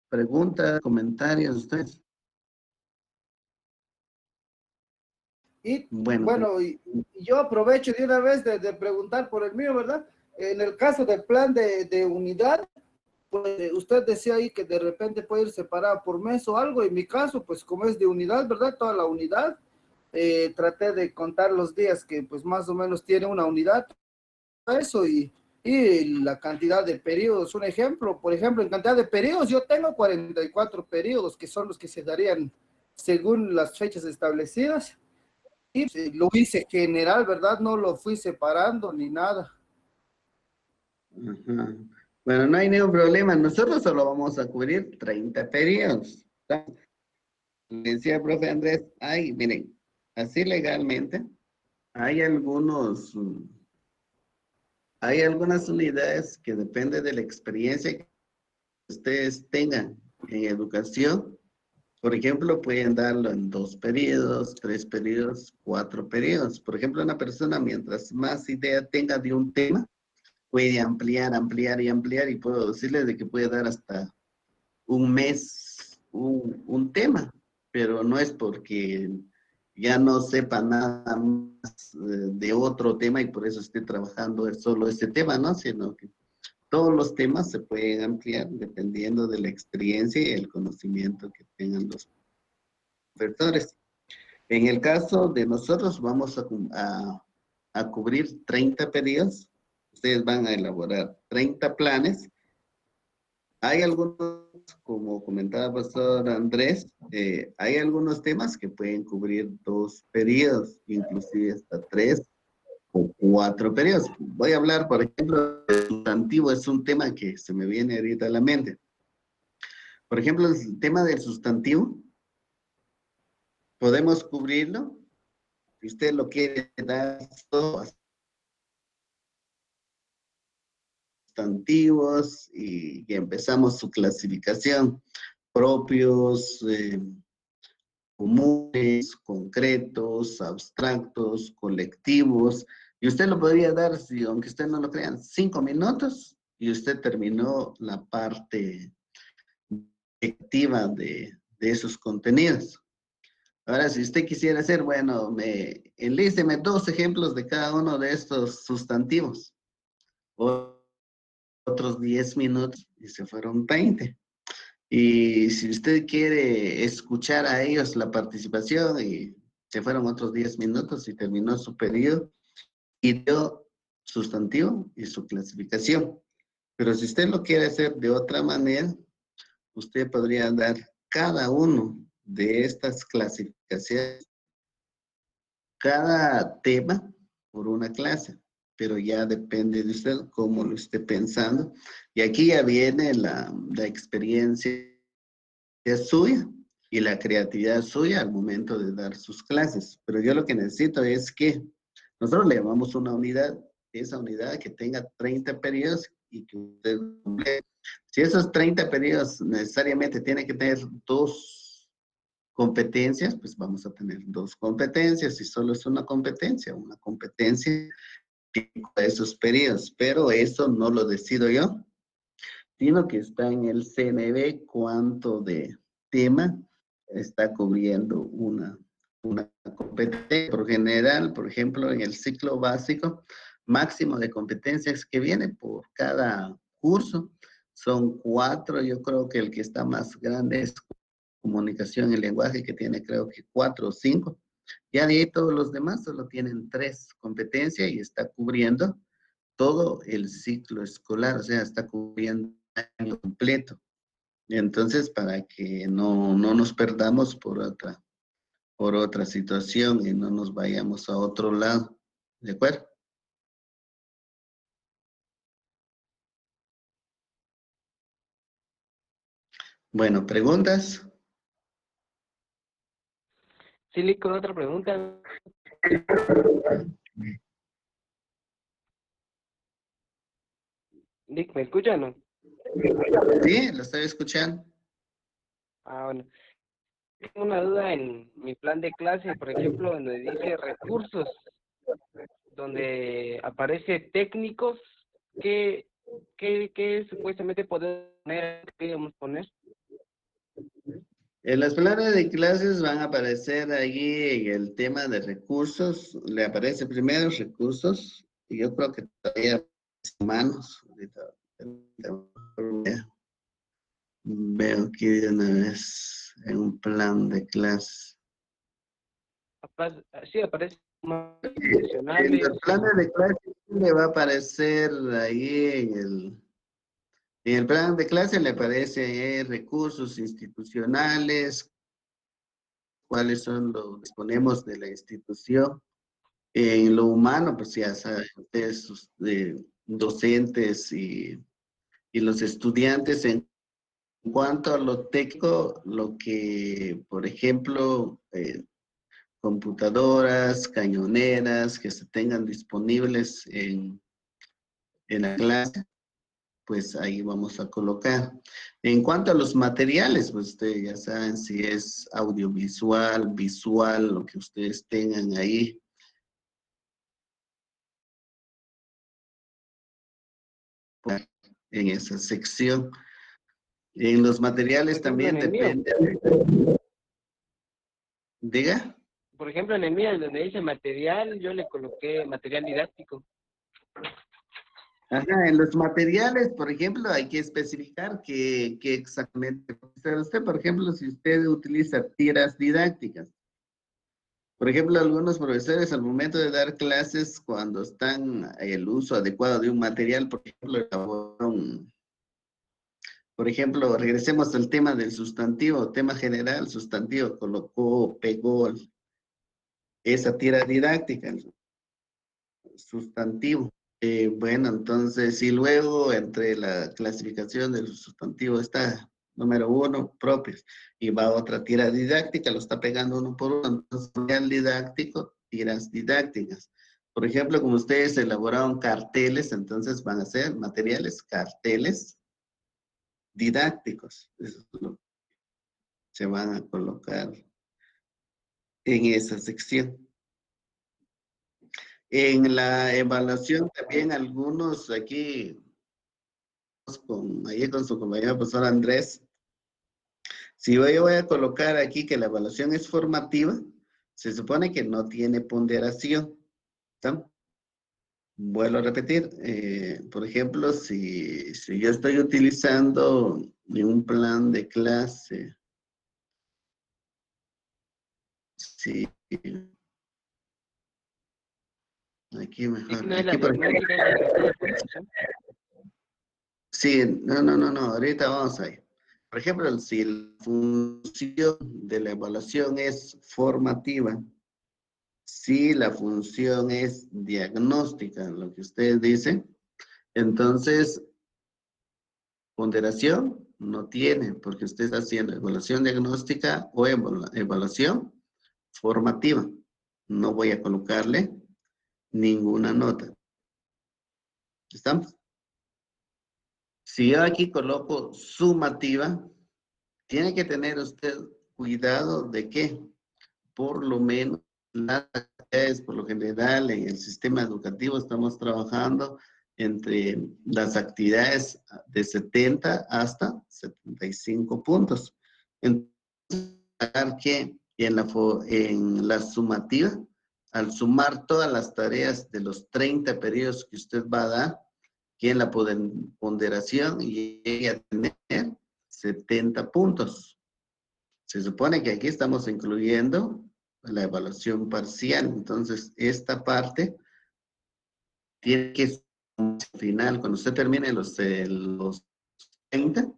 Preguntas, comentarios ustedes. Y Bueno, bueno, y yo aprovecho de una vez de preguntar por el mío, ¿verdad? en el caso del plan de unidad, pues usted decía ahí que de repente puede ir separado por mes o algo. En mi caso, pues como es de unidad, ¿verdad? Toda la unidad, traté de contar los días que pues más o menos tiene una unidad, eso y la cantidad de periodos. Un ejemplo, por ejemplo, en cantidad de periodos, yo tengo 44 periodos que son los que se darían según las fechas establecidas. Y lo hice general, ¿verdad? No lo fui separando ni nada. Ajá. Bueno, no hay ningún problema. Nosotros solo vamos a cubrir 30 periodos. Le decía el profe Andrés, ay, miren, así legalmente, hay hay algunas unidades que depende de la experiencia que ustedes tengan en educación. Por ejemplo, pueden darlo en 2 periodos, 3 periodos, 4 periodos. Por ejemplo, una persona mientras más idea tenga de un tema, puede ampliar, ampliar y ampliar, y puedo decirles de que puede dar hasta un mes un tema, pero no es porque ya no sepa nada más de otro tema y por eso esté trabajando solo ese tema, ¿no? Sino que todos los temas se pueden ampliar dependiendo de la experiencia y el conocimiento que tengan los profesores. En el caso de nosotros, vamos a cubrir 30 periodos. Ustedes van a elaborar 30 planes. Hay algunos, como comentaba el pastor Andrés, hay algunos temas que pueden cubrir 2 periodos, inclusive hasta 3 o 4 periodos. Voy a hablar, por ejemplo, del sustantivo, es un tema que se me viene ahorita a la mente. Por ejemplo, el tema del sustantivo, podemos cubrirlo. Si usted lo quiere dar todo, sustantivos, y empezamos su clasificación, propios, comunes, concretos, abstractos, colectivos, y usted lo podría dar, si, aunque usted no lo crean, 5 minutos, y usted terminó la parte activa de esos contenidos. Ahora, si usted quisiera hacer, bueno, enlísteme 2 ejemplos de cada uno de estos sustantivos, otros 10 minutos, y se fueron 20. Y si usted quiere escuchar a ellos la participación, y se fueron otros 10 minutos y terminó su periodo y dio sustantivo y su clasificación. Pero si usted lo quiere hacer de otra manera, usted podría dar cada uno de estas clasificaciones, cada tema por una clase, pero ya depende de usted cómo lo esté pensando. Y aquí ya viene la experiencia suya y la creatividad suya al momento de dar sus clases. Pero yo lo que necesito es que nosotros le llamamos una unidad, esa unidad que tenga 30 periodos y que usted complete. Si esos 30 periodos necesariamente tienen que tener 2 competencias, pues vamos a tener 2 competencias. Si solo es una competencia de esos periodos, pero eso no lo decido yo, sino que está en el CNB cuánto de tema está cubriendo una competencia. Por general, por ejemplo, en el ciclo básico, máximo de competencias que viene por cada curso son 4. Yo creo que el que está más grande es comunicación y lenguaje, que tiene creo que 4 o 5. Ya de ahí todos los demás solo tienen 3 competencias y está cubriendo todo el ciclo escolar, o sea, está cubriendo el año completo. Entonces, para que no nos perdamos por otra situación y no nos vayamos a otro lado. ¿De acuerdo? Bueno, ¿preguntas? Sí, con otra pregunta. Nick, ¿me escucha o no? Sí, lo estoy escuchando. Ah, bueno. Tengo una duda en mi plan de clase, por ejemplo, donde dice recursos, donde aparece técnicos, ¿qué supuestamente podemos poner? En las planes de clases van a aparecer ahí en el tema de recursos, le aparece primero recursos, y yo creo que todavía humanos. Ahorita veo aquí de una vez en un plan de clase. Sí, aparece En los planes de clase le va a aparecer ahí en el plan de clase le aparece recursos institucionales, cuáles son los que disponemos de la institución. En lo humano, pues ya saben ustedes, docentes y los estudiantes. En cuanto a lo técnico, lo que, por ejemplo, computadoras, cañoneras que se tengan disponibles en la clase, pues ahí vamos a colocar. En cuanto a los materiales, pues ustedes ya saben si es audiovisual, visual, lo que ustedes tengan ahí. En esa sección. En los materiales también en el mío. depende. Diga. Por ejemplo, en el mío, donde dice material, yo le coloqué material didáctico. Ajá, en los materiales, por ejemplo, hay que especificar qué exactamente. Usted, por ejemplo, si usted utiliza tiras didácticas, por ejemplo, algunos profesores al momento de dar clases, cuando están el uso adecuado de un material, por ejemplo, regresemos al tema del sustantivo, tema general, sustantivo, colocó, pegó esa tira didáctica, el sustantivo. Bueno, entonces, y luego entre la clasificación del sustantivo está número 1, propios, y va otra tira didáctica, lo está pegando uno por uno, entonces, material didáctico, tiras didácticas. Por ejemplo, como ustedes elaboraron carteles, entonces van a ser materiales, carteles didácticos. Eso es lo que se van a colocar en esa sección. En la evaluación también algunos aquí, ahí con su compañero profesor Andrés, si yo voy a colocar aquí que la evaluación es formativa, se supone que no tiene ponderación. ¿Está? Vuelvo a repetir, por ejemplo, si yo estoy utilizando un plan de clase, si aquí mejor, aquí por ejemplo, sí, no, ahorita vamos a ir. Por ejemplo, si la función de la evaluación es formativa, si la función es diagnóstica, lo que ustedes dicen, entonces ponderación no tiene, porque usted está haciendo evaluación diagnóstica o evaluación formativa. No voy a colocarle ninguna nota. ¿Estamos? Si yo aquí coloco sumativa, tiene que tener usted cuidado de que por lo menos las actividades, por lo general en el sistema educativo estamos trabajando entre las actividades de 70 hasta 75 puntos. Entonces, que en la sumativa, al sumar todas las tareas de los 30 periodos que usted va a dar, que en la ponderación llegue a tener 70 puntos. Se supone que aquí estamos incluyendo la evaluación parcial, entonces esta parte tiene que ser al final, cuando usted termine los 30,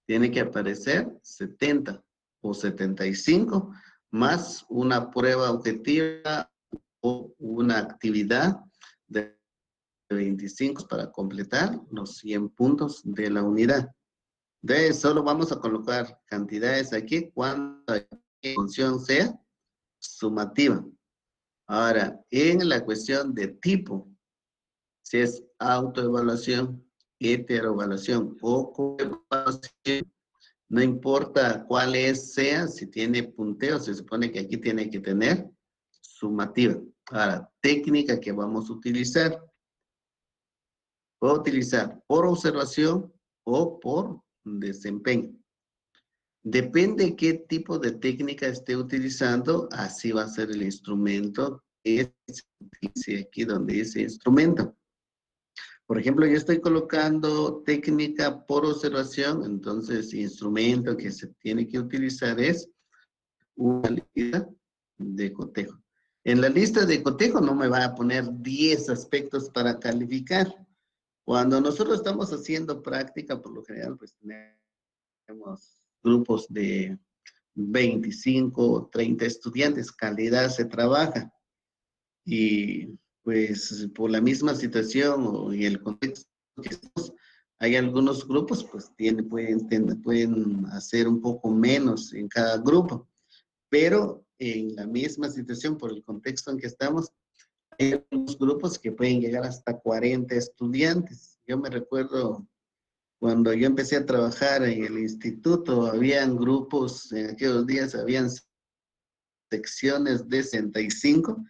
tiene que aparecer 70 o 75, más una prueba objetiva o una actividad de 25 para completar los 100 puntos de la unidad. De solo vamos a colocar cantidades aquí cuando la función sea sumativa. Ahora, en la cuestión de tipo, si es autoevaluación, heteroevaluación o coevaluación, no importa cuál sea, si tiene punteo, se supone que aquí tiene que tener sumativa. Ahora, técnica que vamos a utilizar. Puedo utilizar por observación o por desempeño. Depende qué tipo de técnica esté utilizando, así va a ser el instrumento que se utilice aquí donde dice instrumento. Por ejemplo, yo estoy colocando técnica por observación, entonces instrumento que se tiene que utilizar es una lista de cotejo. En la lista de cotejo no me va a poner 10 aspectos para calificar. Cuando nosotros estamos haciendo práctica, por lo general, pues tenemos grupos de 25 o 30 estudiantes, calidad se trabaja. Y pues por la misma situación o en el contexto que estamos, hay algunos grupos pues pueden hacer un poco menos en cada grupo, pero en la misma situación, por el contexto en que estamos, hay algunos grupos que pueden llegar hasta 40 estudiantes. Yo me recuerdo cuando yo empecé a trabajar en el instituto, habían grupos, en aquellos días habían secciones de 65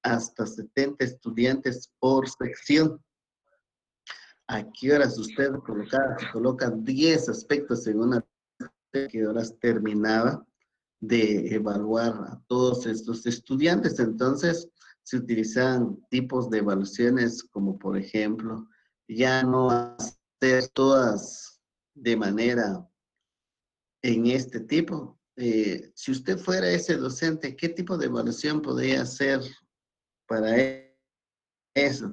hasta 70 estudiantes por sección. ¿A qué horas usted coloca 10 aspectos en una? ¿A qué horas terminaba de evaluar a todos estos estudiantes? Entonces, se utilizan tipos de evaluaciones como, por ejemplo, ya no hacer todas de manera en este tipo. Si usted fuera ese docente, ¿qué tipo de evaluación podría hacer para eso?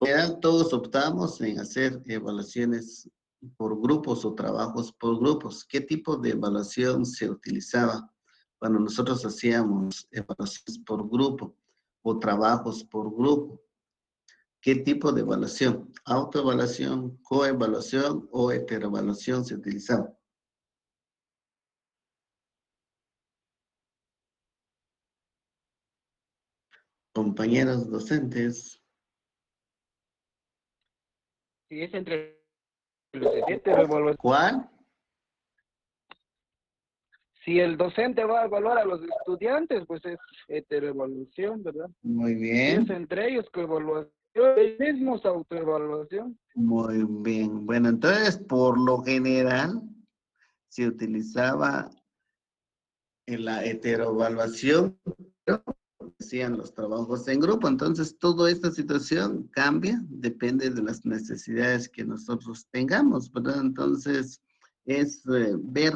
En general, todos optamos en hacer evaluaciones por grupos o trabajos por grupos. ¿Qué tipo de evaluación se utilizaba cuando nosotros hacíamos evaluaciones por grupo o trabajos por grupo? ¿Qué tipo de evaluación? ¿Autoevaluación, coevaluación o heteroevaluación se utilizaba? Compañeros docentes. Sí, es entre los heteroevaluación. ¿Cuál? Si el docente va a evaluar a los estudiantes, pues es heteroevaluación, ¿verdad? Muy Si bien. es entre ellos coevaluación, ellos mismos autoevaluación. Muy bien. Bueno, entonces, por lo general, se utilizaba en la heteroevaluación, pero hacían los trabajos en grupo. Entonces, toda esta situación cambia, depende de las necesidades que nosotros tengamos, ¿verdad? Entonces, es ver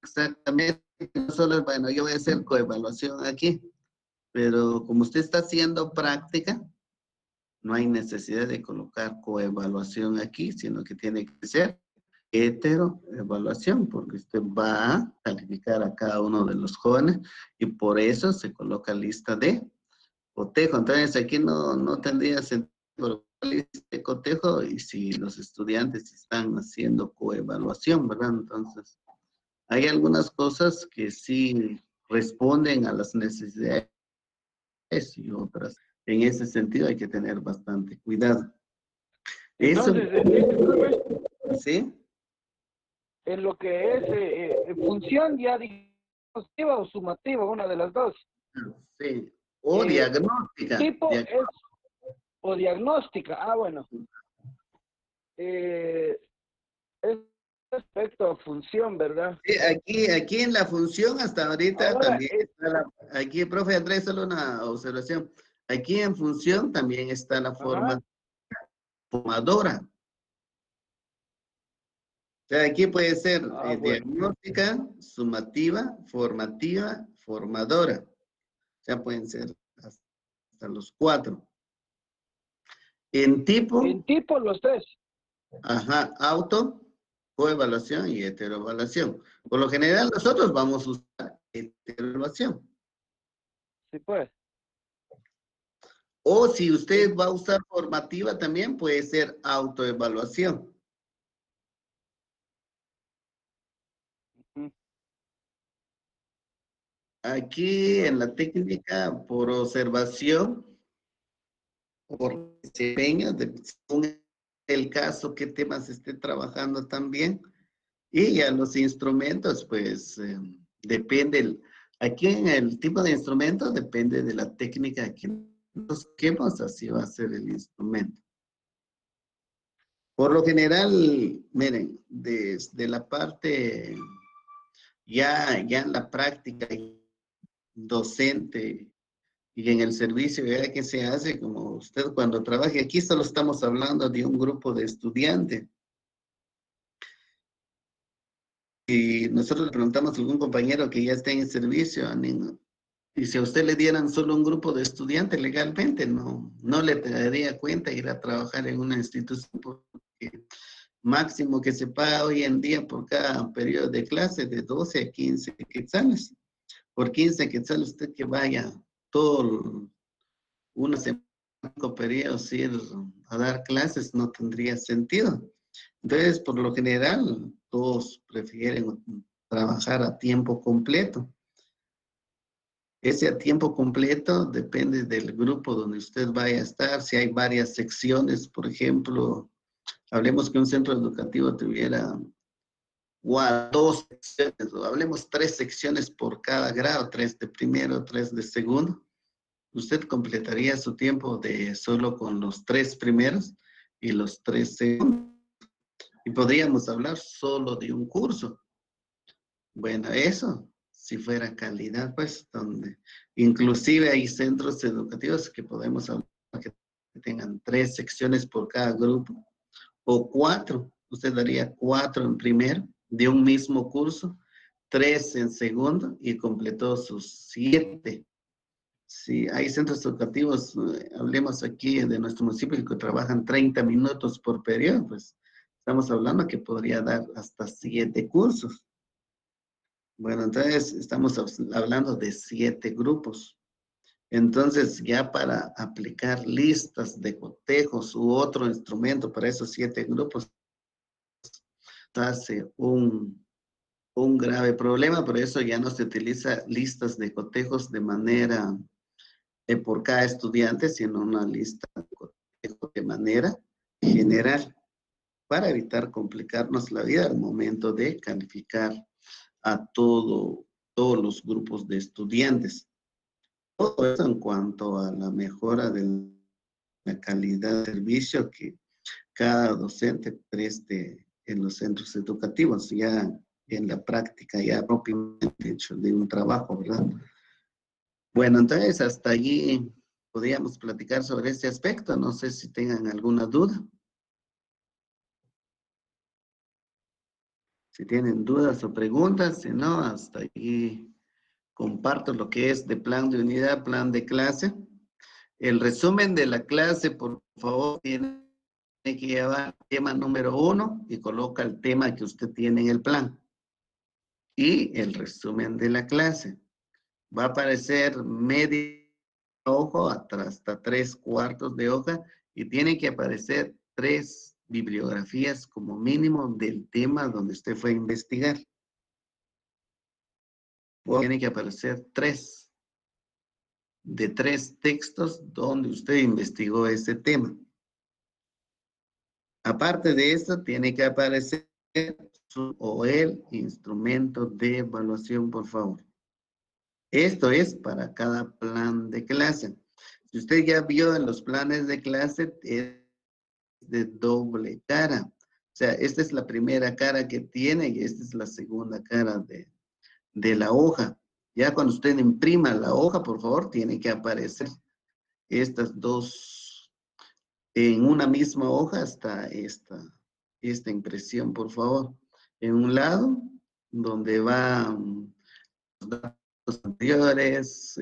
exactamente, no solo es, bueno, yo voy a hacer coevaluación aquí, pero como usted está haciendo práctica, no hay necesidad de colocar coevaluación aquí, sino que tiene que ser heteroevaluación, porque usted va a calificar a cada uno de los jóvenes y por eso se coloca lista de cotejo. Entonces aquí no tendría sentido colocar lista de cotejo y si los estudiantes están haciendo coevaluación, ¿verdad? Entonces hay algunas cosas que sí responden a las necesidades y otras. En ese sentido hay que tener bastante cuidado. Eso, Entonces, disculpe, ¿sí? en lo que es función ya diagnóstica o sumativa, una de las dos. Sí. O Eh, diagnóstica. Tipo es, o diagnóstica, bueno. Es respecto a función, ¿verdad? Sí, aquí en la función hasta ahorita Ahora, también está aquí, profe Andrés, solo una observación. Aquí en función también está la forma ajá, formadora. O sea, aquí puede ser bueno. diagnóstica, sumativa, formativa, formadora. O sea, pueden ser hasta los 4. En tipo, En tipo los tres. ajá, auto, coevaluación y heteroevaluación. Por lo general nosotros vamos a usar heteroevaluación. Sí, pues. O si usted va a usar formativa también puede ser autoevaluación. Ujú. Aquí en la técnica por observación, por desempeño, según el caso, qué temas esté trabajando también. Y ya los instrumentos, pues depende, aquí en el tipo de instrumento depende de la técnica que busquemos, así va a ser el instrumento. Por lo general, miren, desde la parte ya en la práctica docente Y en el servicio, vea que se hace, como usted cuando trabaje, aquí solo estamos hablando de un grupo de estudiantes. Y nosotros le preguntamos a algún compañero que ya está en el servicio, y si a usted le dieran solo un grupo de estudiantes legalmente, no le daría cuenta ir a trabajar en una institución, porque máximo que se paga hoy en día por cada periodo de clase de 12 a 15 quetzales. Por 15 quetzales usted que vaya todo una semana, 5 periodos ir a dar clases no tendría sentido. Entonces, por lo general, todos prefieren trabajar a tiempo completo. Ese a tiempo completo depende del grupo donde usted vaya a estar. Si hay varias secciones, por ejemplo, hablemos que un centro educativo tuviera 2 secciones, o hablemos 3 secciones por cada grado, 3 de primero, 3 de segundo. Usted completaría su tiempo de solo con los 3 primeros y los 3 segundos. Y podríamos hablar solo de un curso. Bueno, eso, si fuera calidad, pues, donde inclusive hay centros educativos que podemos hablar que tengan 3 secciones por cada grupo, o 4. Usted daría 4 en primero de un mismo curso, 3 en segundo y completó sus 7. Si hay centros educativos, hablemos aquí de nuestro municipio que trabajan 30 minutos por periodo, pues estamos hablando que podría dar hasta 7 cursos. Bueno, entonces estamos hablando de 7 grupos. Entonces, ya para aplicar listas de cotejos u otro instrumento para esos 7 grupos, hace un grave problema, por eso ya no se utiliza listas de cotejos de manera por cada estudiante, sino una lista de cotejos de manera general, para evitar complicarnos la vida al momento de calificar a todos los grupos de estudiantes. Todo eso en cuanto a la mejora de la calidad de servicio que cada docente preste en los centros educativos, ya en la práctica, ya propiamente hecho de un trabajo, ¿verdad? Bueno, entonces hasta allí podríamos platicar sobre este aspecto. No sé si tengan alguna duda. Si tienen dudas o preguntas, si no, hasta allí comparto lo que es de plan de unidad, plan de clase. El resumen de la clase, por favor, tiene que llevar tema número 1 y coloca el tema que usted tiene en el plan. Y el resumen de la clase. Va a aparecer medio hoja hasta 3/4 de hoja y tiene que aparecer 3 bibliografías como mínimo del tema donde usted fue a investigar. O tiene que aparecer 3 de 3 textos donde usted investigó ese tema. Aparte de esto, tiene que aparecer su o el instrumento de evaluación, por favor. Esto es para cada plan de clase. Si usted ya vio en los planes de clase, es de doble cara. O sea, esta es la primera cara que tiene y esta es la segunda cara de la hoja. Ya cuando usted imprima la hoja, por favor, tiene que aparecer estas 2 en una misma hoja hasta esta impresión, por favor. En un lado, donde van los datos anteriores,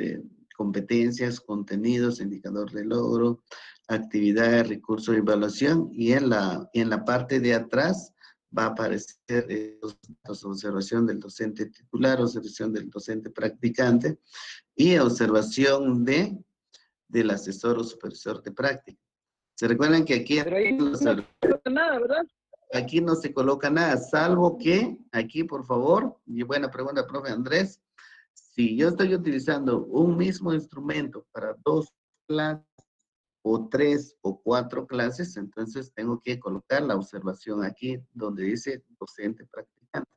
competencias, contenidos, indicador de logro, actividades, recursos de evaluación, y en la parte de atrás va a aparecer los datos, observación del docente titular, observación del docente practicante y observación del asesor o supervisor de práctica. Se recuerdan que aquí, Pero ahí no se coloca nada, ¿verdad? aquí no se coloca nada, salvo que aquí, por favor, y buena pregunta, profe Andrés, si yo estoy utilizando un mismo instrumento para 2 clases, o 3 o 4 clases, entonces tengo que colocar la observación aquí donde dice docente practicante.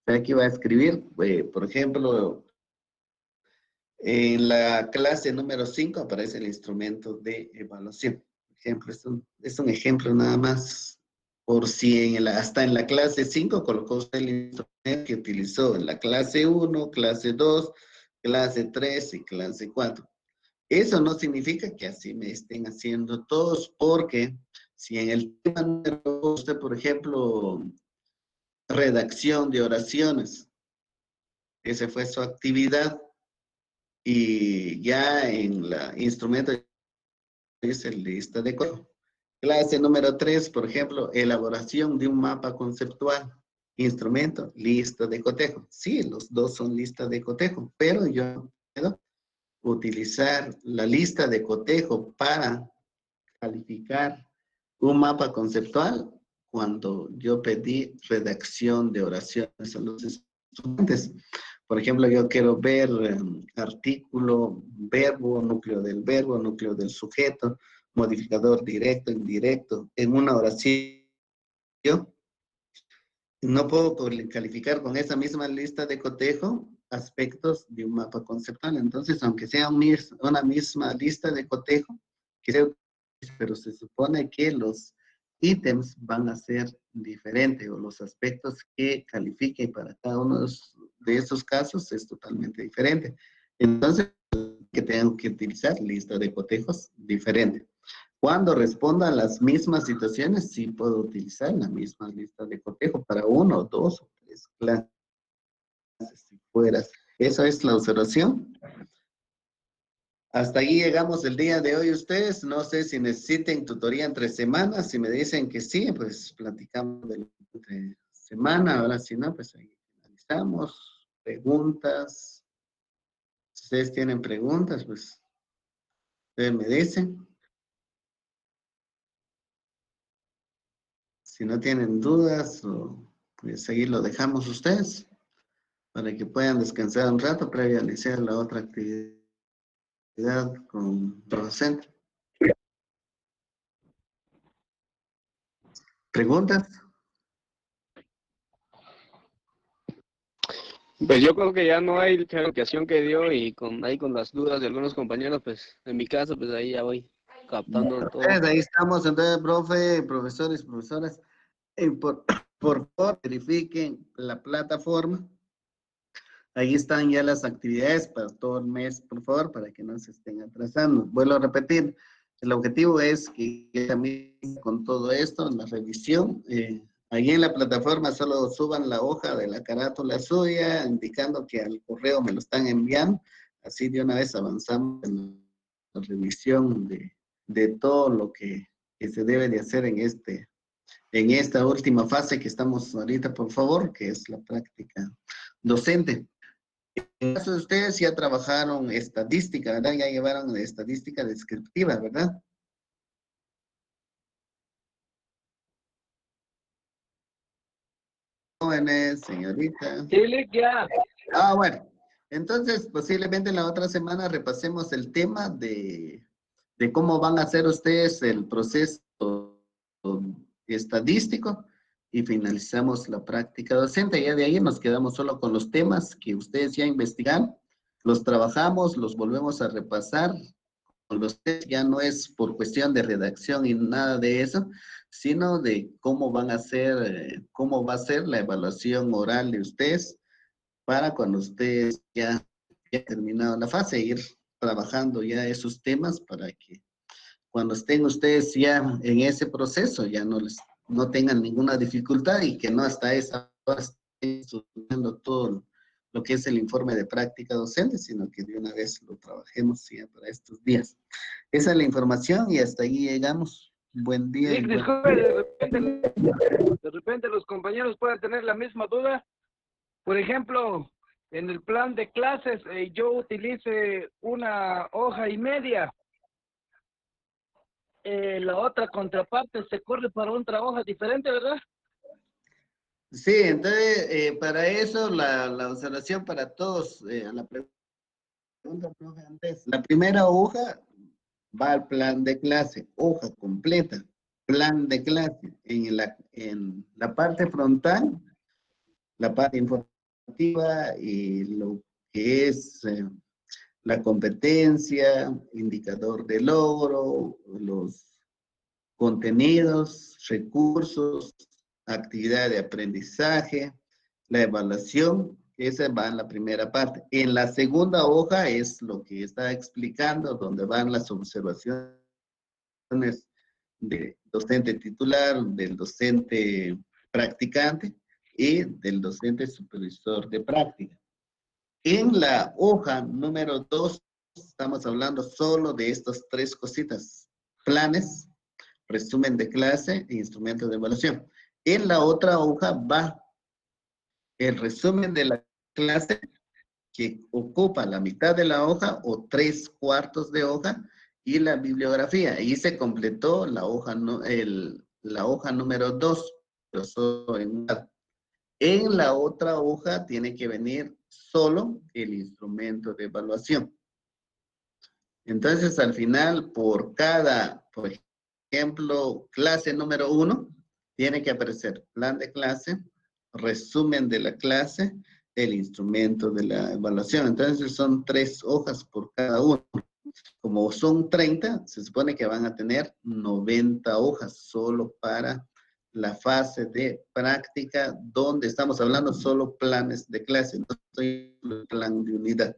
Aquí va a escribir, por ejemplo, en la clase número 5 aparece el instrumento de evaluación. Por ejemplo, es un ejemplo nada más, por si hasta en la clase 5 colocó usted el instrumento que utilizó en la clase 1, clase 2, clase 3 y clase 4. Eso no significa que así me estén haciendo todos, porque si en el tema número 2, usted, por ejemplo, redacción de oraciones, esa fue su actividad, y ya en la instrumento dice lista de cotejo. Clase número 3, por ejemplo, elaboración de un mapa conceptual. Instrumento, lista de cotejo. Sí, los dos son listas de cotejo, pero yo puedo utilizar la lista de cotejo para calificar un mapa conceptual cuando yo pedí redacción de oraciones a los estudiantes. Por ejemplo, yo quiero ver artículo, verbo, núcleo del sujeto, modificador directo, indirecto, en una oración. No puedo calificar con esa misma lista de cotejo aspectos de un mapa conceptual. Entonces, aunque sea una misma lista de cotejo, pero se supone que los ítems van a ser diferentes o los aspectos que califiquen para cada uno de esos casos es totalmente diferente. Entonces, que tengo que utilizar lista de cotejos diferente. Cuando responda a las mismas situaciones, sí puedo utilizar la misma lista de cotejo para 1, 2 o 3 clases, si fueras. Eso es la observación. Hasta ahí llegamos el día de hoy ustedes. No sé si necesiten tutoría entre semanas. Si me dicen que sí, pues platicamos de entre semana. Ahora si no, pues ahí finalizamos. Preguntas. Si ustedes tienen preguntas, pues ustedes me dicen. Si no tienen dudas, pues ahí lo dejamos ustedes para que puedan descansar un rato previo a iniciar la otra actividad con docente. ¿Preguntas? Pues yo creo que ya no hay la explicación que dio y ahí con las dudas de algunos compañeros, pues en mi caso, pues ahí ya voy captando todo. Ahí estamos, entonces, profe, profesores, profesoras, por favor, verifiquen la plataforma. Ahí están ya las actividades para todo el mes, por favor, para que no se estén atrasando. Vuelvo a repetir, el objetivo es que también con todo esto, en la revisión, ahí en la plataforma solo suban la hoja de la carátula suya, indicando que al correo me lo están enviando. Así de una vez avanzamos en la revisión de todo lo que se debe de hacer en esta última fase que estamos ahorita, por favor, que es la práctica docente. En el caso de ustedes ya trabajaron estadística, ¿verdad? Ya llevaron estadística descriptiva, ¿verdad? Jóvenes, señorita. Sí, Lick, ya. Ah, bueno. Entonces, posiblemente la otra semana repasemos el tema de cómo van a hacer ustedes el proceso estadístico y finalizamos la práctica docente. Ya de ahí nos quedamos solo con los temas que ustedes ya investigan, los trabajamos, los volvemos a repasar. Con los test ya no es por cuestión de redacción y nada de eso, sino de cómo van a ser, cómo va a ser la evaluación oral de ustedes para cuando ustedes ya terminado la fase, ir trabajando ya esos temas para que cuando estén ustedes ya en ese proceso ya no tengan ninguna dificultad y que no hasta esa hora estén estudiando todo lo que es el informe de práctica docente, sino que de una vez lo trabajemos ya para estos días. Esa es la información y hasta ahí llegamos. Buen día. Lick, disculpe, de repente los compañeros pueden tener la misma duda. Por ejemplo, en el plan de clases yo utilice una hoja y media. La otra contraparte se corre para otra hoja diferente, ¿verdad? Sí, entonces, para eso la observación para todos, a la pregunta, profe, antes, la primera hoja va al plan de clase, hoja completa, plan de clase. En la parte frontal, la parte informativa y lo que es la competencia, indicador de logro, los contenidos, recursos, actividad de aprendizaje, la evaluación Esa va en la primera parte. En la segunda hoja es lo que está explicando, donde van las observaciones del docente titular, del docente practicante y del docente supervisor de práctica. En la hoja número 2 estamos hablando solo de estas tres cositas: planes, resumen de clase e instrumentos de evaluación. En la otra hoja va el resumen de la clase, que ocupa la mitad de la hoja o 3/4 de hoja, y la bibliografía. Y se completó la hoja, la hoja número 2, pero solo en la otra hoja tiene que venir solo el instrumento de evaluación. Entonces, al final, por ejemplo, clase número 1, tiene que aparecer plan de clase, resumen de la clase, el instrumento de la evaluación. Entonces, son 3 hojas por cada uno. Como son 30, se supone que van a tener 90 hojas solo para la fase de práctica, donde estamos hablando solo planes de clase, no estoy en el plan de unidad.